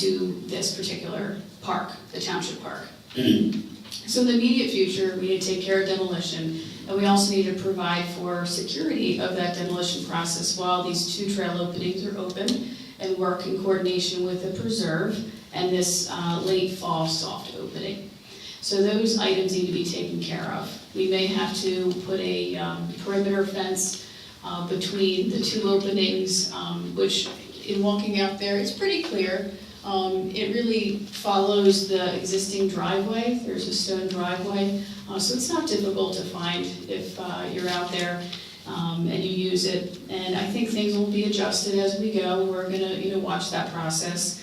to this particular park, the township park. So in the immediate future, we need to take care of demolition, and we also need to provide for security of that demolition process while these two trail openings are open, and work in coordination with the preserve and this late fall soft opening. So those items need to be taken care of. We may have to put a perimeter fence between the two openings, which in walking out there, it's pretty clear. It really follows the existing driveway. There's a stone driveway, so it's not difficult to find if you're out there and you use it. And I think things will be adjusted as we go. We're gonna, watch that process.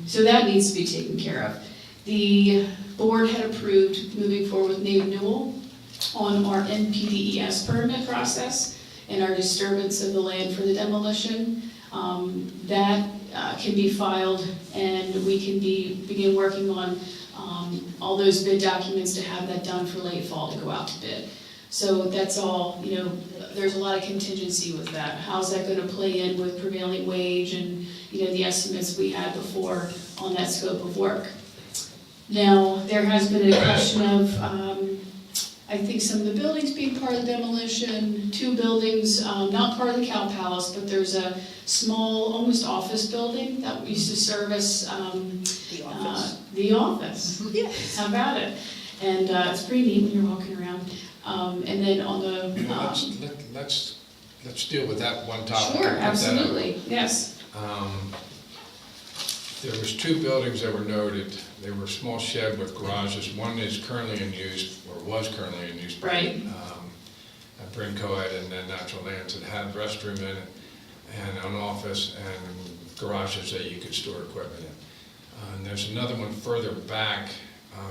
So that needs to be taken care of. The board had approved moving forward with Nate Newell on our NPDES permit process and our disturbance of the land for the demolition. That can be filed, and we can begin working on all those bid documents to have that done for late fall to go out to bid. So that's all, there's a lot of contingency with that. How's that gonna play in with prevailing wage and, the estimates we had before on that scope of work? Now, there has been a question of, I think some of the buildings being part of the demolition, 2 buildings, not part of the Cow Palace, but there's a small, almost office building that used to service the office. Yes. How about it? And it's pretty neat when you're walking around. And then on the... Let's deal with that one topic. Sure, absolutely, yes. There was 2 buildings that were noted. They were a small shed with garages. One is currently in use, or was currently in use by Right. Bryn Coed and then Natural Lands. It had a restroom in it and an office and garages that you could store equipment in. And there's another one further back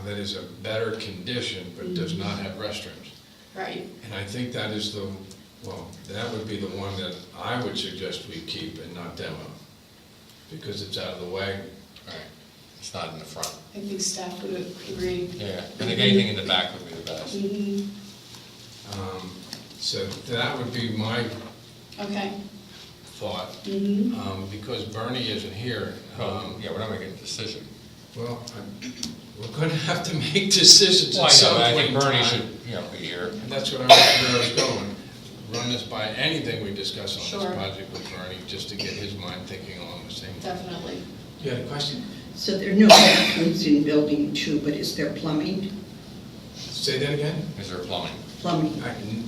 that is a better condition but does not have restrooms. Right. And I think that is that would be the one that I would suggest we keep and not demo, because it's out of the way. Right, it's not in the front. I think staff would agree. Yeah, I think anything in the back would be the best. Mhm. So that would be my Okay. thought. Mhm. Because Bernie isn't here. Yeah, we're not making a decision. Well, we're going to have to make decisions Well, at some I point think in Bernie time. should, be here. And that's where I was going. Run this by anything we discuss on Sure. this project with Bernie, just to get his mind thinking along the same line. Definitely. You had a question? So there are no bathrooms in building 2, but is there plumbing? Say that again? Is there plumbing? Plumbing.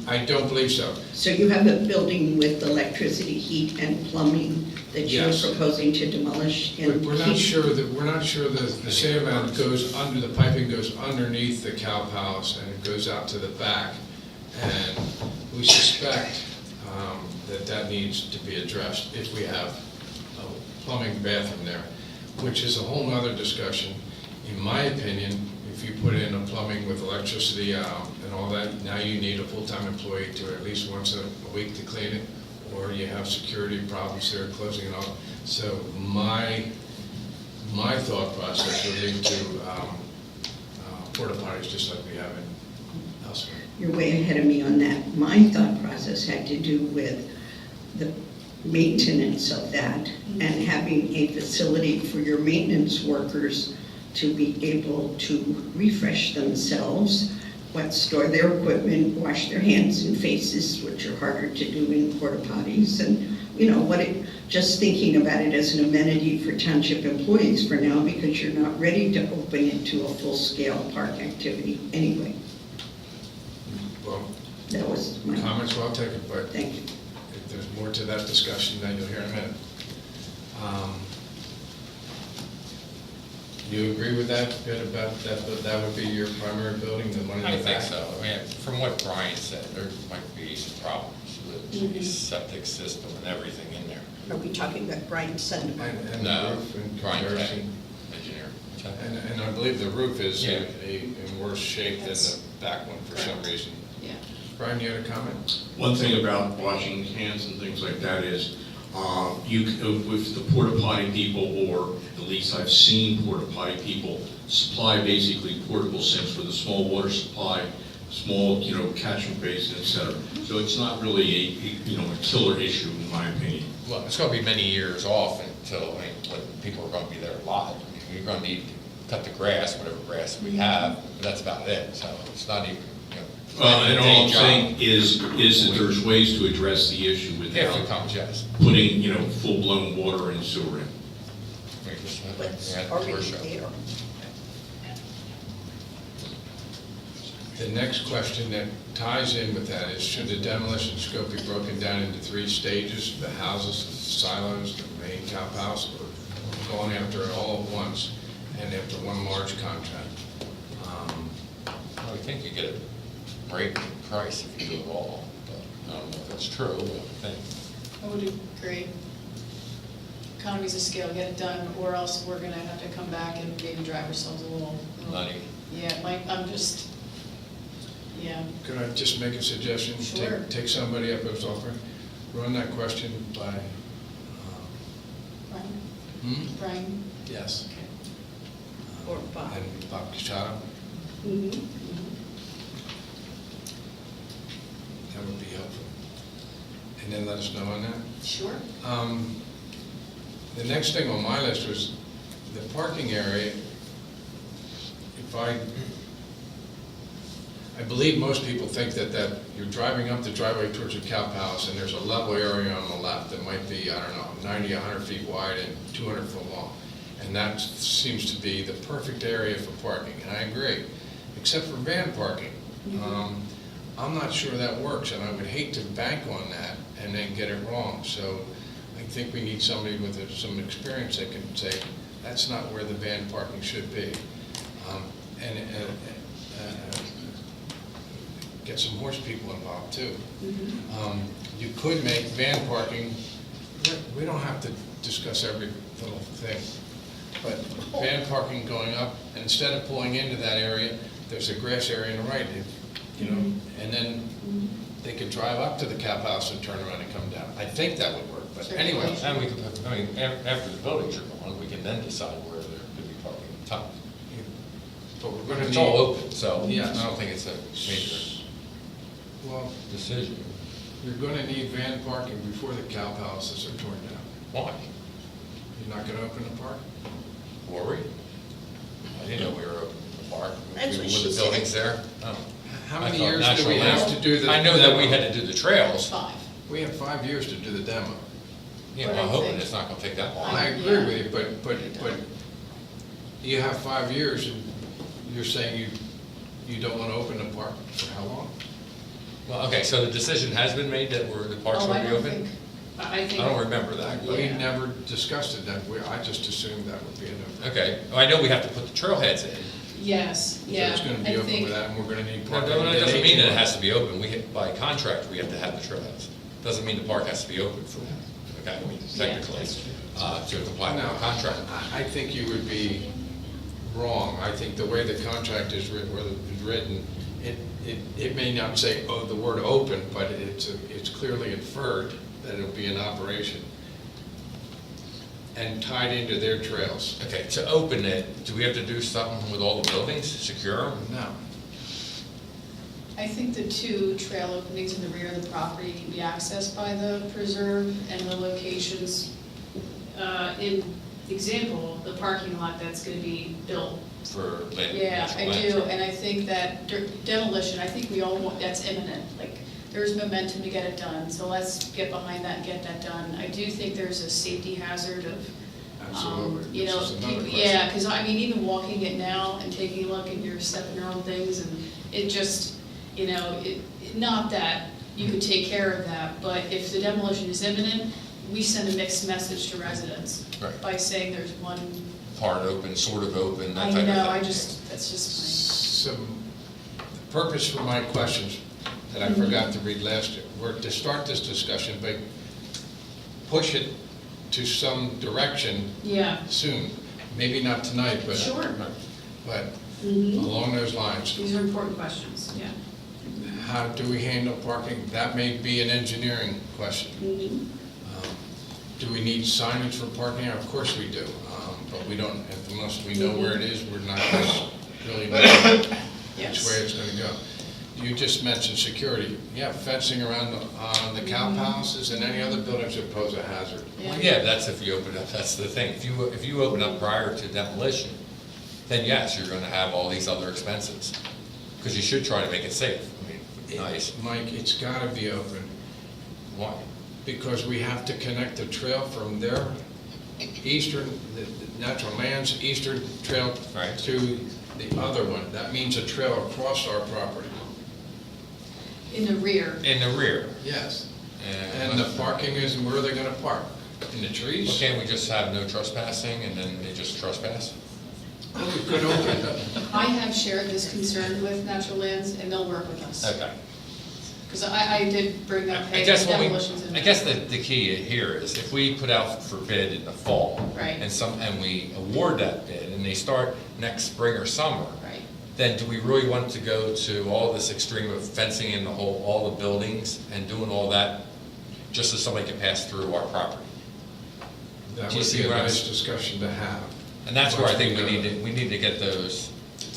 I don't believe so. So you have a building with electricity, heat, and plumbing that you're Yes. proposing to demolish? and We're not keep- sure that the sand mound goes under, the piping goes underneath the Cow Palace and it goes out to the back. And we suspect that needs to be addressed if we have a plumbing bathroom there, which is a whole nother discussion. In my opinion, if you put in a plumbing with electricity and all that, now you need a full-time employee to at least once a week to clean it, or you have security problems there closing it off. So my thought process would lead to porta potties just like we have in elsewhere. You're way ahead of me on that. My thought process had to do with the maintenance of that and having a facility for your maintenance workers to be able to refresh themselves, store their equipment, wash their hands and faces, which are harder to do in porta potties, and just thinking about it as an amenity for township employees for now, because you're not ready to open it to a full-scale park activity anyway. Well, That was my comments well taken, but Thank you. if there's more to that discussion, then you'll hear in a minute. You agree with that, bit about that would be your primary building, the one in the I back? think so. I mean, from what Brian said, there might be some problems with the septic system and everything in there. Are we talking about Brian Sunderman? And No, the roof in Brian comparison? Kay, engineer. What's that? And I believe the roof is Yeah. in worse shape than the back one for some reason. Yeah. Brian, you had a comment? One thing about washing hands and things like that is, with the porta potty people, or at least I've seen porta potty people supply basically portable sinks with a small water supply, small, catchment basin, et cetera. So it's not really a killer issue, in my opinion. Well, it's gonna be many years off until, when people are gonna be there live. I mean, you're gonna need to cut the grass, whatever grass we have, but that's about it, so it's not even, And all I'm day job. saying is that there's ways to address the issue If it without comes, yes. putting, full-blown water and sewer in. We just- But we it's had the already workshop. there. The next question that ties in with that is, should the demolition scope be broken down into 3 stages, the houses, the silos, the main top house, or going after it all at once, and after one large contract? I think you get a great price if you do it all, but I don't know if that's true, but I think. I would agree. Economies of scale, get it done, or else we're gonna have to come back and maybe drive ourselves a little. Money. Yeah, I'm just, yeah. Could I just make a suggestion? Sure. Take somebody up as offering, run that question by, Brian? Brian? Yes. Or Bob. And Bob Casciato, Mhm. that would be helpful. And then let us know on that. Sure. The next thing on my list was the parking area. I believe most people think that you're driving up the driveway towards the cow palace and there's a level area on the left that might be, I don't know, 90, 100 feet wide and 200 foot long. And that seems to be the perfect area for parking, and I agree, except for van parking. I'm not sure that works, and I would hate to bank on that and then get it wrong. So I think we need somebody with some experience that can say, that's not where the van parking should be. And get some horse people involved too. You could make van parking, we don't have to discuss every little thing, but van parking going up, and instead of pulling into that area, there's a grass area on the right, and then they could drive up to the cow house and turn around and come down. I think that would work, but anyway. And we could, after the buildings are gone, we can then decide where there could be parking on top. But we're gonna It's all need, open, so Yes. I don't think it's a major well, decision. you're gonna need van parking before the cow palaces are torn down. Why? You're not gonna open the park? Were we? I didn't know we were open the park. That's what she With the said. buildings there? Oh. How I many thought years do National we have Land- to do the? I know that we demo? had to do the trails. 5. We have 5 years to do the demo. Yeah, What I'm I hoping think. it's not gonna take that long. I agree Yeah. with you, but you have 5 years, and you're saying you don't want to open the park for how long? Well, okay, so the decision has been made that the parks Oh, will I be don't open? think, I think. I don't remember that. but- We never discussed it that way, I just assumed that would be enough. Okay, well, I know we have to put the trailheads in. Yes, So yeah. it's going to I be open think- with that, and we're going to need No, parking. no, it doesn't in mean that it 18 has to be open. By contract, we have to have the trailheads. Doesn't mean the park has to be open for that, okay, I mean, technically, that's true. to comply with Now, the contract. I think you would be wrong. I think the way the contract is written, it may not say, oh, the word open, but it's clearly inferred that it'll be in operation and tied into their trails. Okay, to open it, do we have to do something with all the buildings, secure them? No. I think the 2 trail openings in the rear of the property can be accessed by the preserve and the locations. In example, the parking lot that's gonna be built. For land, Yeah, natural I land. do, and I think that demolition, I think we all want, that's imminent, like, there's momentum to get it done, so let's get behind that and get that done. I do think there's a safety hazard of, Absolutely. you This know, is another people, question. yeah, because I mean, even walking it now and taking a look and you're stepping around things, and it just, you know, not that you could take care of that, but if the demolition is imminent, we send a mixed message to residents Right. by saying there's one, Part open, sort of open, that I type of thing. know, I just, that's just Some, the purpose for my questions that I forgot to read last year, were to start this discussion, but push it to some direction my, yeah, soon. Maybe not tonight, but. Sure. But Mhm. along those lines, These are important questions, yeah. how do we handle parking? That may be an engineering question. Do we need signage for parking? Of course we do, but we don't, unless we know where it is, we're not going to really know which Yes. way it's going to go. Do you just mentioned security. Yeah, fencing around the cow palaces and any other buildings that pose a hazard. Yeah. Yeah, that's if you open up, that's the thing. If you open up prior to demolition, then yes, you're gonna have all these other expenses. Because you should try to make it safe. I mean, nice. Mike, it's gotta be open, Why? because we have to connect the trail from their eastern, the natural lands, eastern trail Right. to the other one. That means a trail across our property. In the rear. In the rear. Yes. And the parking is, where are they gonna park? In the trees? Well, can't we just have no trespassing and then they just trespass? Well, we could open it. I have shared this concern with Natural Lands, and they'll work with us. Okay. Because I did bring up, I hey, guess what demolitions in. I guess the key here is if we put out for bid in the fall. Right. And we award that bid and they start next spring or summer. Right. Then do we really want to go to all this extreme of fencing in all the buildings and doing all that just so somebody can pass through our property? That Do you would see be a where I'm- nice discussion to have. And that's where I think Once we need to get those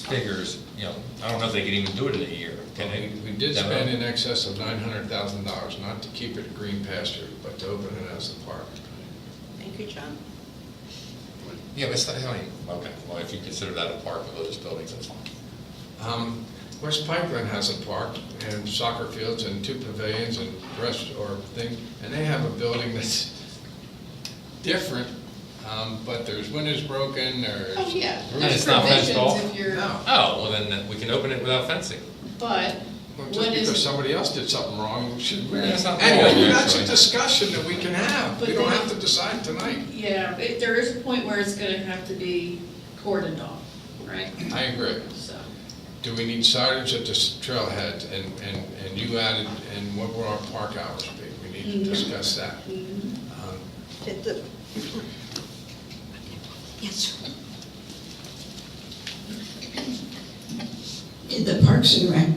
figures, you know, I don't know if they can even do it in a year, can they? We did Demo? spend in excess of $900,000, not to keep it a green pasture, but to open it as a park. Thank you, John. Yeah, but it's not, I mean, okay, well, if you consider that a park with those buildings, that's fine. West Pipeline has a park and soccer fields and 2 pavilions and thing, and they have a building that's different, but there's windows broken, there's. Oh, yeah. And There's it's not fenced provisions off? if you're, No. Oh, well, then we can open it without fencing. but Well, just what because is, somebody else did something wrong, we should. Yeah, it's not Anyway, wrong, that's a actually. discussion that we can have. But We don't they- have to decide tonight. yeah, there is a point where it's gonna have to be cordoned off, right? I agree. So, Do we need signage at the trailhead, and you added, and what will our park hours be? We need to discuss that. Did the, yes, sir. Did the Parks and Rec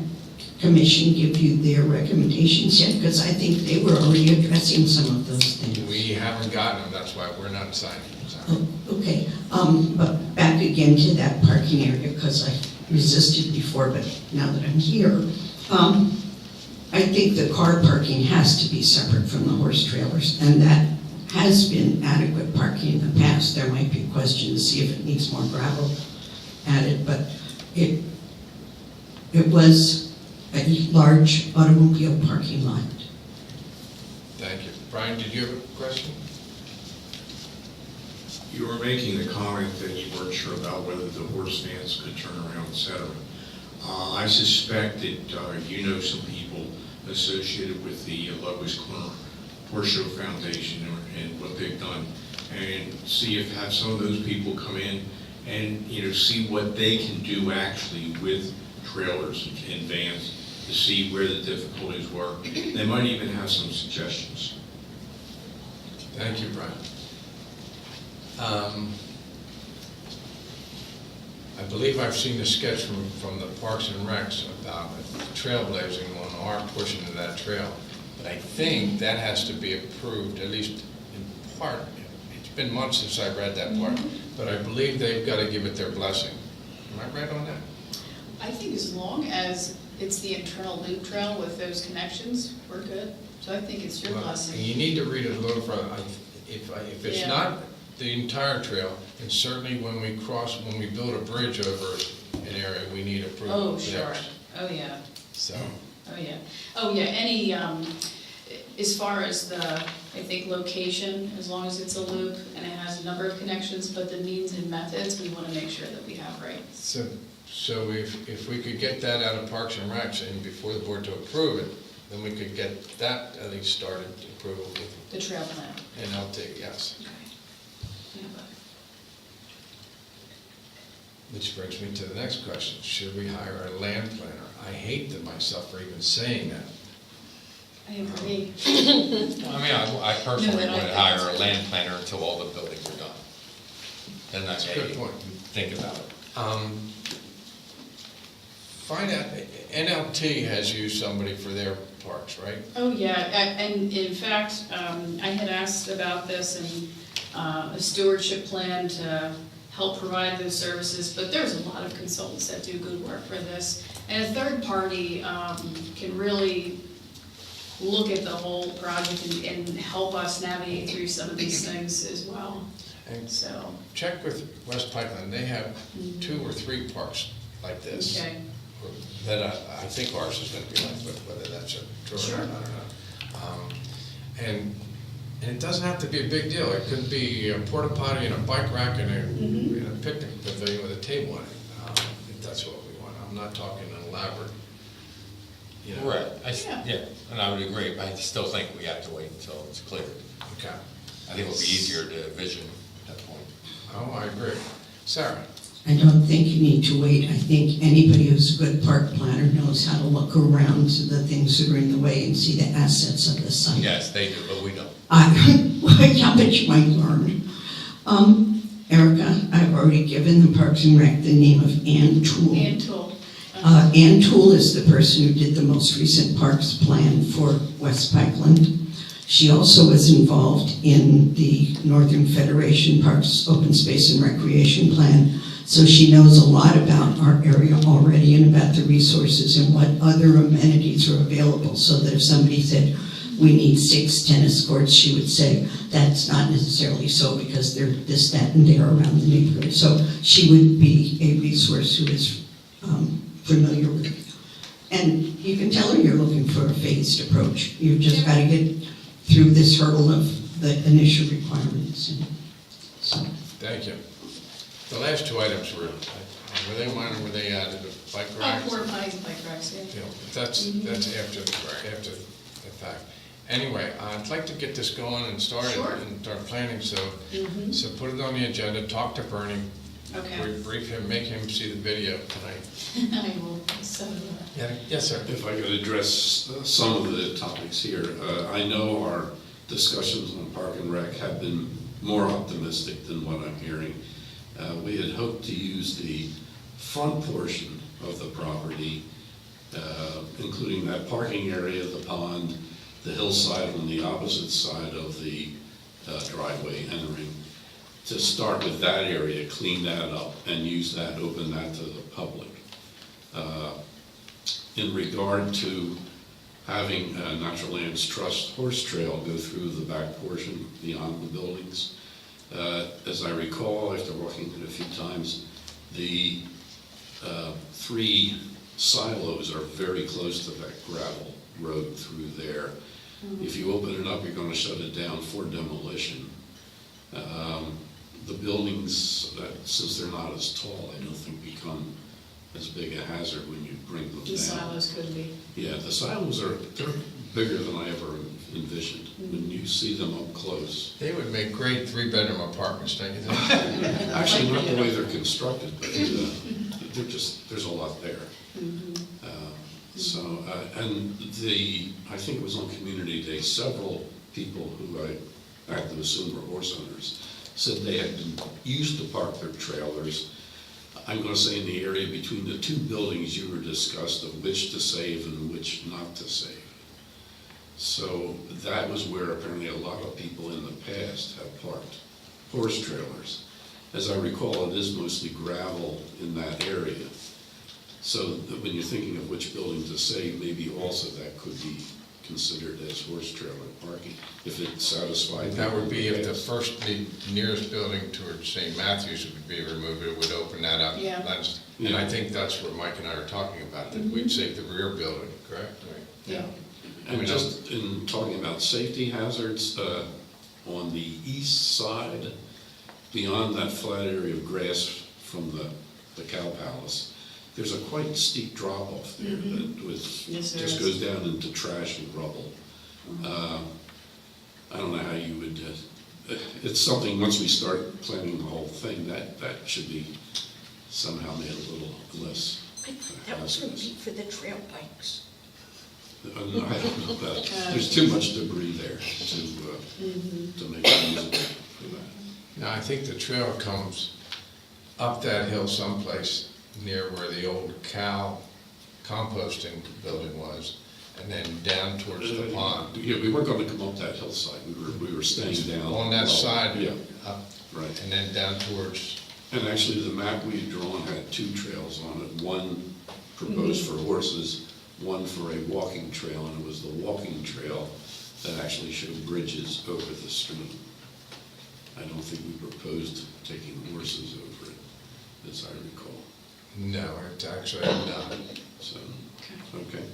Commission give you their recommendations yet? Because I think they were already addressing some of those things. We haven't gotten them, that's why we're not signing. Oh, okay, but back again to that parking area, because I resisted before, but now that I'm here, I think the car parking has to be separate from the horse trailers, and that has been adequate parking in the past. There might be a question to see if it needs more gravel added, but it was a large automobile parking lot. Thank you. Brian, did you have a question? You were making the comment that you weren't sure about whether the horse fans could turn around, et cetera. I suspect that you know some people associated with the Lois Corner Horse Show Foundation and what they've done, and have some of those people come in and, see what they can do actually with trailers and vans to see where the difficulties were. They might even have some suggestions. Thank you, Brian. I believe I've seen the sketch from the Parks and Recs about trailblazing on our portion of that trail. But I think that has to be approved, at least in part. It's been months since I read that part, but I believe they've got to give it their blessing. Am I right on that? I think as long as it's the internal loop trail with those connections, we're good. So I think it's your Well, blessing. You need to read it a little further. If it's Yeah. not the entire trail, and certainly when we build a bridge over an area, we need approval. Oh, of sure. theirs. Oh, yeah. So, Oh, yeah, any, as far as the, I think, location, as long as it's a loop and it has a number of connections, but the means and methods, we want to make sure that we have right. so if we could get that out of Parks and Recs and before the board to approve it, then we could get that at least started, approval with The trail plan. NLT, yes. Okay. Yeah, but- Which brings me to the next question. Should we hire a land planner? I hate myself for even saying that. I agree. I mean, I personally No, would I- hire a land planner until all the buildings are done. Then I That's a may good point. think about it. Find out, NLT has used somebody for their parks, right? Oh, yeah, and in fact, I had asked about this and a stewardship plan to help provide those services, but there's a lot of consultants that do good work for this. And a third party can really look at the whole project and help us navigate through some of these things as well. And So, check with West Pipeline, they have 2 or 3 parks like this. okay. That I think ours is gonna be like, but whether that's true or not, I don't know. And it doesn't have to be a big deal, it could be a porta potty and a bike rack and a picnic pavilion with a table in it, if that's what we want. I'm not talking an elaborate, you know. Right, Yeah. yeah, and I would agree, but I still think we have to wait until it's cleared. Okay. I think it'll be easier to vision at that point. Oh, I agree. Sarah? I don't think you need to wait. I think anybody who's a good park planner knows how to look around to the things that are in the way and see the assets of the site. Yes, they do, but we don't. Yeah, but you might learn. Erica, I've already given the Parks and Rec the name of Ann Toole. And Tool. Ann Toole is the person who did the most recent parks plan for West Pikeland. She also was involved in the Northern Federation Parks Open Space and Recreation Plan, so she knows a lot about our area already and about the resources and what other amenities are available, so that if somebody said, we need 6 tennis courts, she would say, that's not necessarily so because they're this, that, and there around the neighborhood. So she would be a resource who is familiar with it. And you can tell her you're looking for a phased approach. You've just got to get through this hurdle of the initial requirements. And so, Thank you. The last 2 items were they mine or were they added, the bike racks? Porta potties and bike racks, yeah. You know, that's after the fact. Anyway, I'd like to get this going and started Sure. and start planning, so put it on the agenda, talk to Bernie. Okay. Brief him, make him see the video tonight. I will send them that. Yeah, yes, sir. If I could address some of the topics here. I know our discussions on Park and Rec have been more optimistic than what I'm hearing. We had hoped to use the front portion of the property, including that parking area, the pond, the hillside on the opposite side of the driveway entering, to start with that area, clean that up, and use that, open that to the public. In regard to having Natural Lands Trust Horse Trail go through the back portion beyond the buildings, as I recall, after walking it a few times, the 3 silos are very close to that gravel road through there. If you open it up, you're going to shut it down for demolition. The buildings, since they're not as tall, I don't think become as big a hazard when you bring them down. The silos could be. Yeah, the silos they're bigger than I ever envisioned. When you see them up close. They would make great 3-bedroom apartments, don't you think? Actually, not the way they're constructed, but they're just, there's a lot there. I think it was on Community Day, several people who I have to assume were horse owners, said they had been used to park their trailers, I'm going to say in the area between the 2 buildings you were discussed of which to save and which not to save. So that was where apparently a lot of people in the past have parked horse trailers. As I recall, it is mostly gravel in that area. So that when you're thinking of which building to save, maybe also that could be considered as horse trailer parking, if it satisfied. That would be if the nearest building towards St. Matthews would be removed, it would open that up. Yeah. And I think that's what Mike and I are talking about, that we'd save the rear building, correct? Yeah. And just in talking about safety hazards, on the east side, beyond that flat area of grass from the Cow Palace, there's a quite steep drop off there that Yes, there just is. goes down into trash and rubble. I don't know how you would, it's something, once we start planning the whole thing, that should be somehow made a little less That was going to hazardous. be for the trail bikes. No, I don't know about, there's too much debris there to make it usable for that. Now, I think the trail comes up that hill someplace near where the old cow composting building was, and then down towards the pond. Yeah, we weren't going to come up that hillside, we were staying down. On that low. side, Yeah, up, right. and then down towards, And actually, the map we had drawn had 2 trails on it, one proposed for horses, one for a walking trail, and it was the walking trail that actually showed bridges over the stream. I don't think we proposed taking horses over it, as I recall. No, it's actually not. So, okay.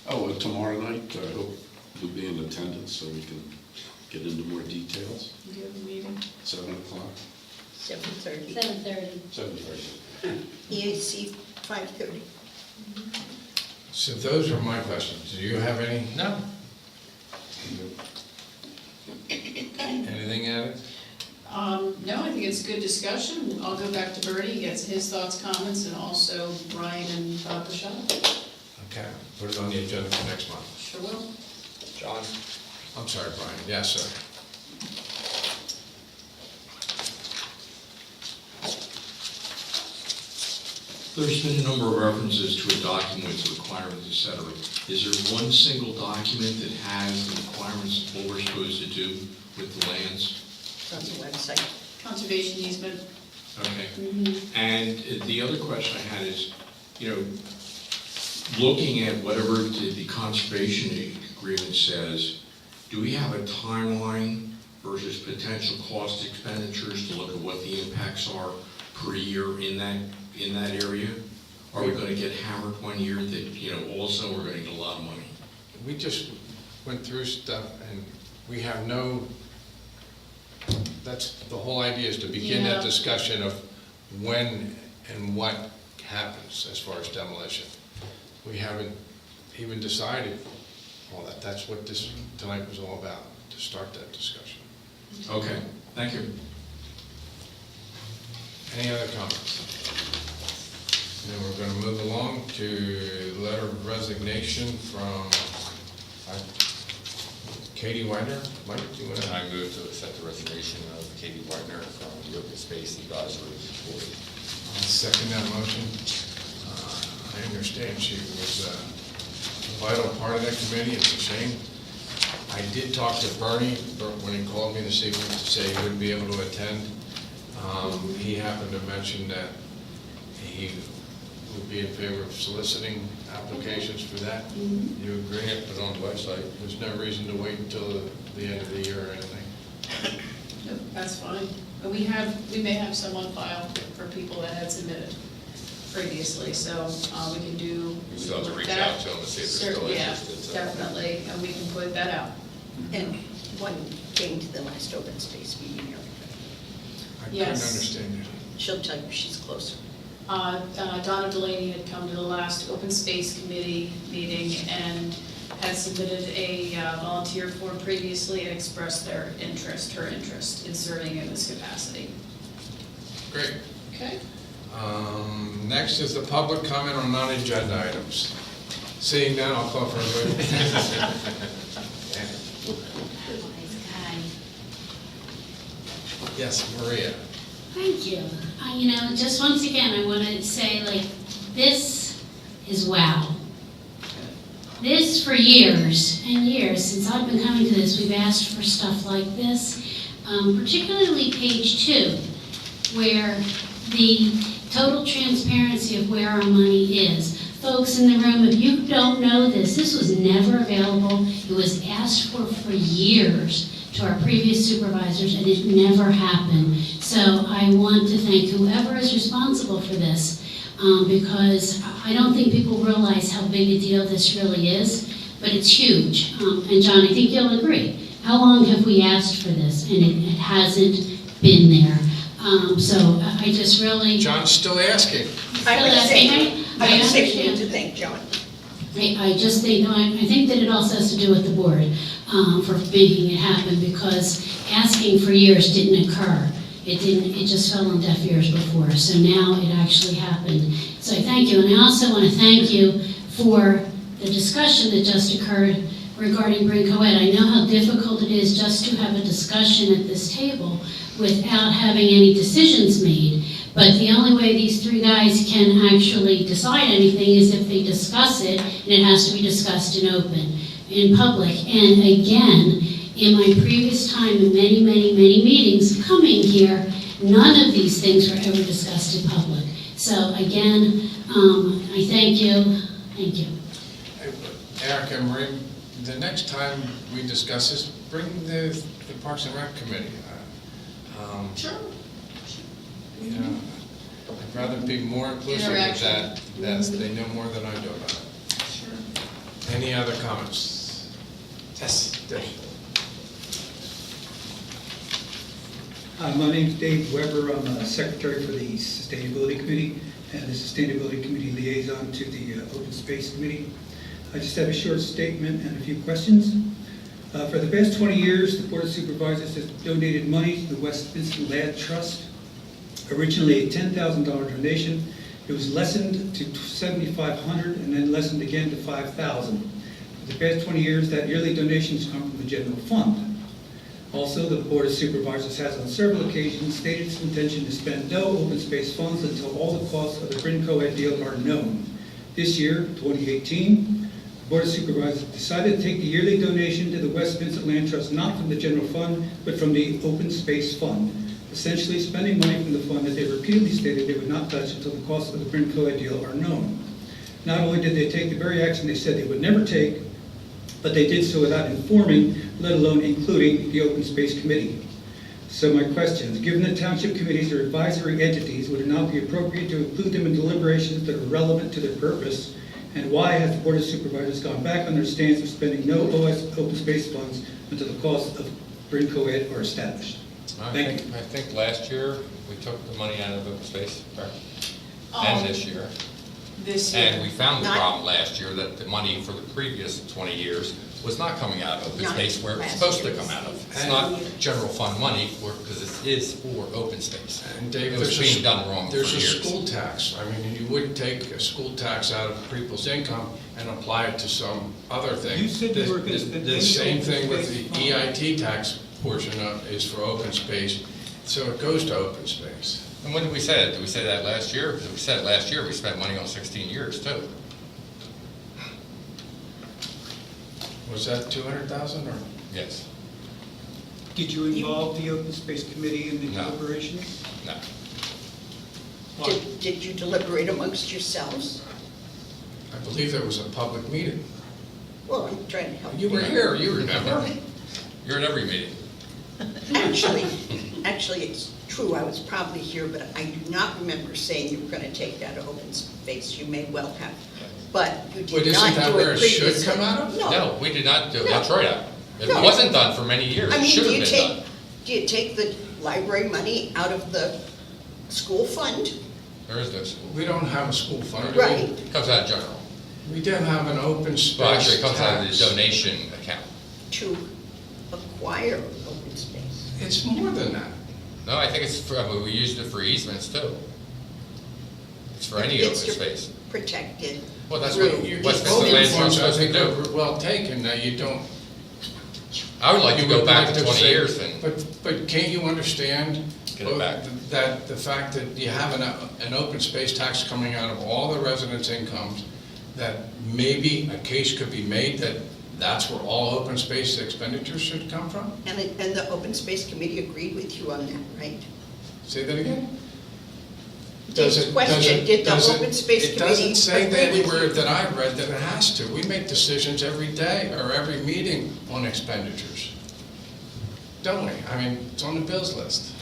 Oh, tomorrow night, I hope you'll be in attendance so we can get into more details. You have a meeting? 7 o'clock? 7:30. 7:30. 7:30. EAC 5:30. So those are my questions. Do you have any? No? Anything added? No, I think it's a good discussion. I'll go back to Bernie, he gets his thoughts, comments, and also Ryan and Bob Bashad. Okay, put it on the agenda for next month. Sure will. John? I'm sorry, Brian. Yes, sir. There's been a number of references to a document with requirements, et cetera. Is there one single document that has the requirements of what we're supposed to do with the lands? It's on the website. Conservation easement. Okay. And the other question I had is, looking at whatever the conservation agreement says, do we have a timeline versus potential cost expenditures to look at what the impacts are per year in that area? Are we gonna get hammered one year that, also we're gonna get a lot of money? We just went through stuff and we have no, that's, the whole idea is to begin that Yeah. discussion of when and what happens as far as demolition. We haven't even decided all that. That's what this tonight was all about, to start that discussion. Okay, thank you. Any other comments? Then we're going to move along to letter of resignation from Katie Weiner. Mike, do you want to? I move to accept the resignation of Katie Wagner from the Open Space Advisory Board. I'll second that motion. I understand she was a vital part of that committee. It's a shame. I did talk to Bernie when he called me this evening to say he wouldn't be able to attend. He happened to mention that he would be in favor of soliciting applications for that. You agree? Put it on the website. There's no reason to wait until the end of the year or anything. Nope, that's fine. But we may have some on file for people that had submitted previously, so we can do. We still have to reach that. out to them and see if they're still interested. so. Yeah, definitely, and we can put that out. And one came to the last open space meeting here. I couldn't Yes. understand it. She'll tell you she's closer. Donna Delaney had come to the last open space committee meeting and had submitted a volunteer form previously and expressed her interest in serving in this capacity. Great. Okay. Next is the public comment on non-agenda items. Seeing none, I'll call for a vote. Wise guy. Yes, Maria. Thank you. Just once again, I want to say, this is wow. This, for years and years, since I've been coming to this, we've asked for stuff like this, particularly page 2, where the total transparency of where our money is. Folks in the room, if you don't know this was never available. It was asked for years to our previous supervisors, and it never happened. So I want to thank whoever is responsible for this, because I don't think people realize how big a deal this really is, but it's huge. And John, I think you'll agree. How long have we asked for this, and it hasn't been there? So I just really... John's still asking. I would say understand. to thank John. I just think, I think that it also has to do with the board for making it happen, because asking for years didn't occur. It just fell on deaf ears before, so now it actually happened. So I thank you, and I also want to thank you for the discussion that just occurred regarding Brincoed. I know how difficult it is just to have a discussion at this table without having any decisions made. But the only way these 3 guys can actually decide anything is if they discuss it, and it has to be discussed in open, in public. And again, in my previous time in many, many, many meetings coming here, none of these things were ever discussed in public. So again, I thank you. Thank you. Eric and Marie, the next time we discuss this, bring the Parks and Rec Committee. Sure. You know, I'd rather be more inclusive with Interaction. that they know more than I do about it. Sure. Any other comments? Yes, Dave. Hi, my name's Dave Weber. I'm a secretary for the Sustainability Committee and the Sustainability Committee liaison to the Open Space Committee. I just have a short statement and a few questions. For the past 20 years, the Board of Supervisors has donated money to the West Vincent Land Trust. Originally a $10,000 donation, it was lessened to $7,500 and then lessened again to $5,000. For the past 20 years, that yearly donations come from the general fund. Also, the Board of Supervisors has on several occasions stated its intention to spend no open space funds until all the costs of the Bryn Co-Ed deal are known. This year, 2018, the Board of Supervisors decided to take the yearly donation to the West Vincent Land Trust not from the general fund, but from the open space fund, essentially spending money from the fund that they repeatedly stated they would not touch until the costs of the Bryn Co-Ed deal are known. Not only did they take the very action they said they would never take, but they did so without informing, let alone including, the Open Space Committee. So my question is, given the township committees are advisory entities, would it not be appropriate to include them in deliberations that are relevant to their purpose? And why has the Board of Supervisors gone back on their stance of spending no open space funds until the costs of Bryn Co-Ed are established? I think last year, we took the money out of open space, and this year. This year. And we found the problem last year that the money for the previous 20 years was not coming out of open Not space where it's last supposed to year's. come out of. It's not general fund money, because it is for open space. And Dave, It was being done wrong for there's a years. school tax. I mean, you wouldn't take a school tax out of people's income and apply it to some other thing. You said you were gonna spend The any same open thing with space the EIT tax portion is for open space, so it goes to open space. And when did we say it? Did we say that last year? Because if we said it last year, we spent money on 16 years too. Was that 200,000 or? Yes. Did you involve the Open Space Committee in the No. deliberations? No. Did you deliberate amongst yourselves? I believe there was a public meeting. Well, I'm trying to help. You were here, you remember. You're at every meeting. Actually, it's true, I was probably here, but I do not remember saying you were going to take that open space. You may well have, but you But did not isn't that do where it it should previously. come out of? No, we did not do No. Detroit. It No. wasn't done for many years. I It mean, should do have you been take, done. do you take the library money out of the school fund? There is no school. We don't have a school fund. do we? Right. It comes out of general. We did have an open space Well, actually, it comes out of the tax. donation account. To acquire open space. It's more than that. No, I think it's for, I mean, we used it for easements too. It's for any open It's to space. protect it. Well, that's through what Your West voting Vincent Land points, Trust I supposed to think, do. are well taken, now you don't. I would like to you go would back like to 20 say- years and But can't you understand Get it back. that the fact that you have an open space tax coming out of all the residents' incomes, that maybe a case could be made that that's where all open space expenditures should come from? And the Open Space Committee agreed with you on that, right? Say that again? Dave's question, did the Open Space It Committee doesn't say agree that with anywhere you? that I've read that it has to. We make decisions every day or every meeting on expenditures. Don't we? I mean, it's on the bills list.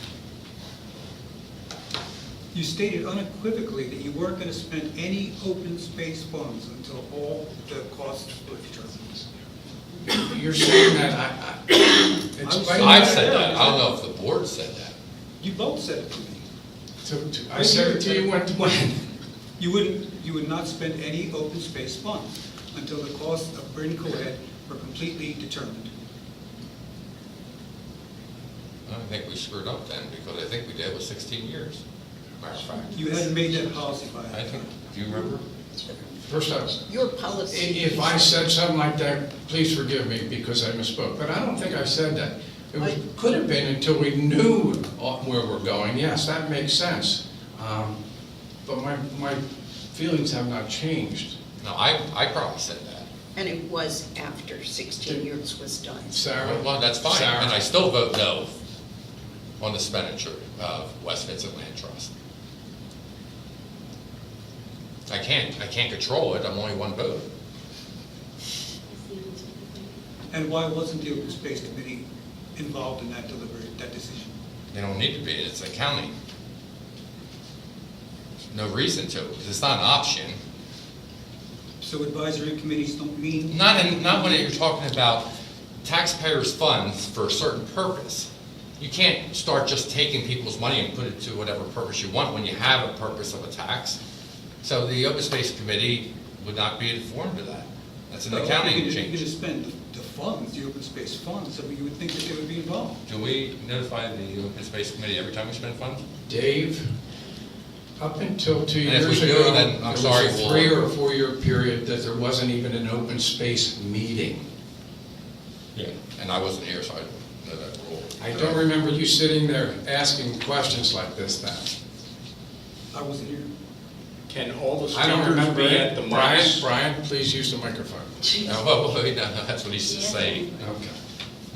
You stated unequivocally that you weren't going to spend any open space funds until all the costs were determined. You're saying that it's right I've there. said that. I don't know if the board said that. You both said it to me. I said it to you when? You would not spend any open space funds until the costs of Bryn Co-Ed were completely determined. I think we screwed up then, because I think we did with 16 years. Matter of fact. You hadn't made that policy by I that think, time. do you remember? First off, Your policy. if I said something like that, please forgive me because I misspoke, but I don't think I said that. Could have been until we knew where we're going, yes, that makes sense. But my feelings have not changed. No, I probably said that. And it was after 16 years was done. Sarah? Well, that's fine, Sarah? and I still vote no on the expenditure of West Vincent Land Trust. I can't control it, I'm only one vote. And why wasn't the Open Space Committee involved in that that decision? They don't need to be, it's a county. No reason to, because it's not an option. So advisory committees don't mean? Not when you're talking about taxpayers' funds for a certain purpose. You can't start just taking people's money and put it to whatever purpose you want when you have a purpose of a tax. So the Open Space Committee would not be informed of that. That's an accounting You're change. going to spend the funds, the Open Space funds, so you would think that they would be involved. Do we notify the Open Space Committee every time we spend funds? Dave, up until 2 And if years we do, ago, then I'm there sorry, was a we'll- 3 or 4 year period that there wasn't even an open space meeting. Yeah. And I wasn't here, so I don't know that rule. I don't remember you sitting there asking questions like this then. I wasn't here. Can all the I don't speakers remember be at the it. mics? Brian, please use the microphone. No, no, that's what he's just saying. Okay.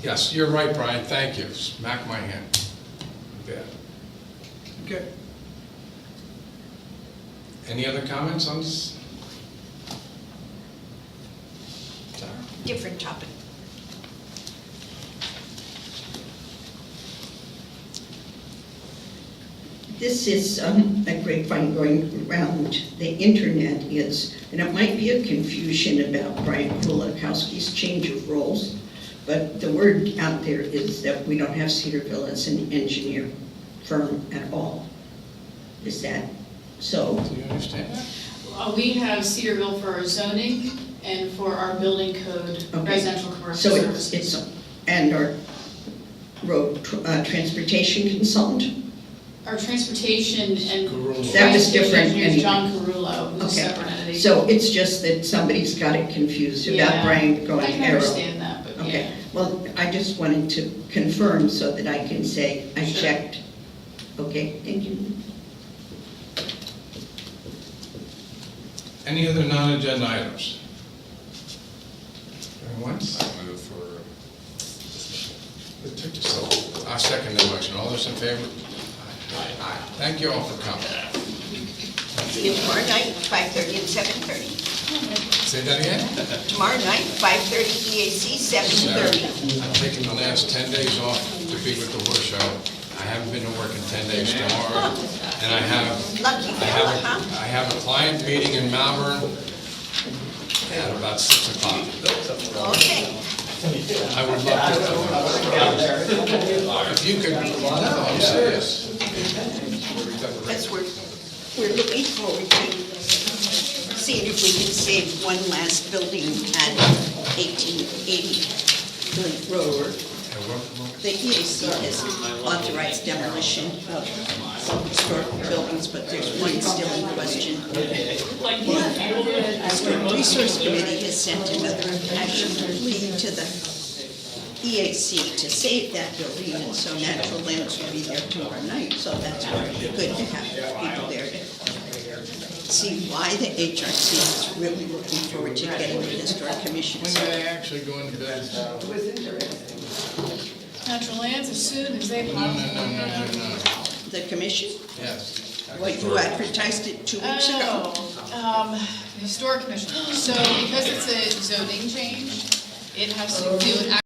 Yes, you're right, Brian, thank you. Smack my hand. Bad. Okay. Any other comments on this? Different topic. This is a grapevine going around the internet is, and it might be a confusion about Brian Kulikowski's change of roles, but the word out there is that we don't have Cedarville as an engineer firm at all. Is that so? Do you understand that? We have Cedarville for our zoning and for our building code, Okay. residential commercial So services. it's, and our road transportation consultant? Our transportation and. That was different Engineer is anyway. John Carullo, who's a Okay. separate entity. So it's just that somebody's got it confused about Yeah. Brian going I can Arrow. understand that, but yeah. Okay, well, I just wanted to confirm so that I can say I Sure. checked. Okay, thank you. Any other non-agenda items? Going once? I move for dismissal. I second the motion. All those in favor? Aye. Thank you all for coming. See you tomorrow night, 5:30 and 7:30. Say that again? Tomorrow night, 5:30 EAC, 7:30. I'm taking the last 10 days off to be with the horse show. I haven't been to work in 10 days tomorrow, and I Lucky fella, huh? have a client meeting in Malvern at about 6 o'clock. Okay. I would love to. If you could, no, I'm serious. That's we're looking forward to seeing if we can save one last building at 1880 Lake Road. The EAC has authorized demolition of some historic buildings, but there's one still in question. The Historic Resource Committee has sent another action plea to the EAC to save that building, and so Natural Lands will be there tomorrow night, so that's good to have people there to see why the HRC is really looking forward to getting the Historic Commission. When do they actually go into bed? Natural Lands, as soon as they No. The commission? Yes. Well, you advertised it 2 weeks ago. Historic Commission. So because it's a zoning change, it has to do with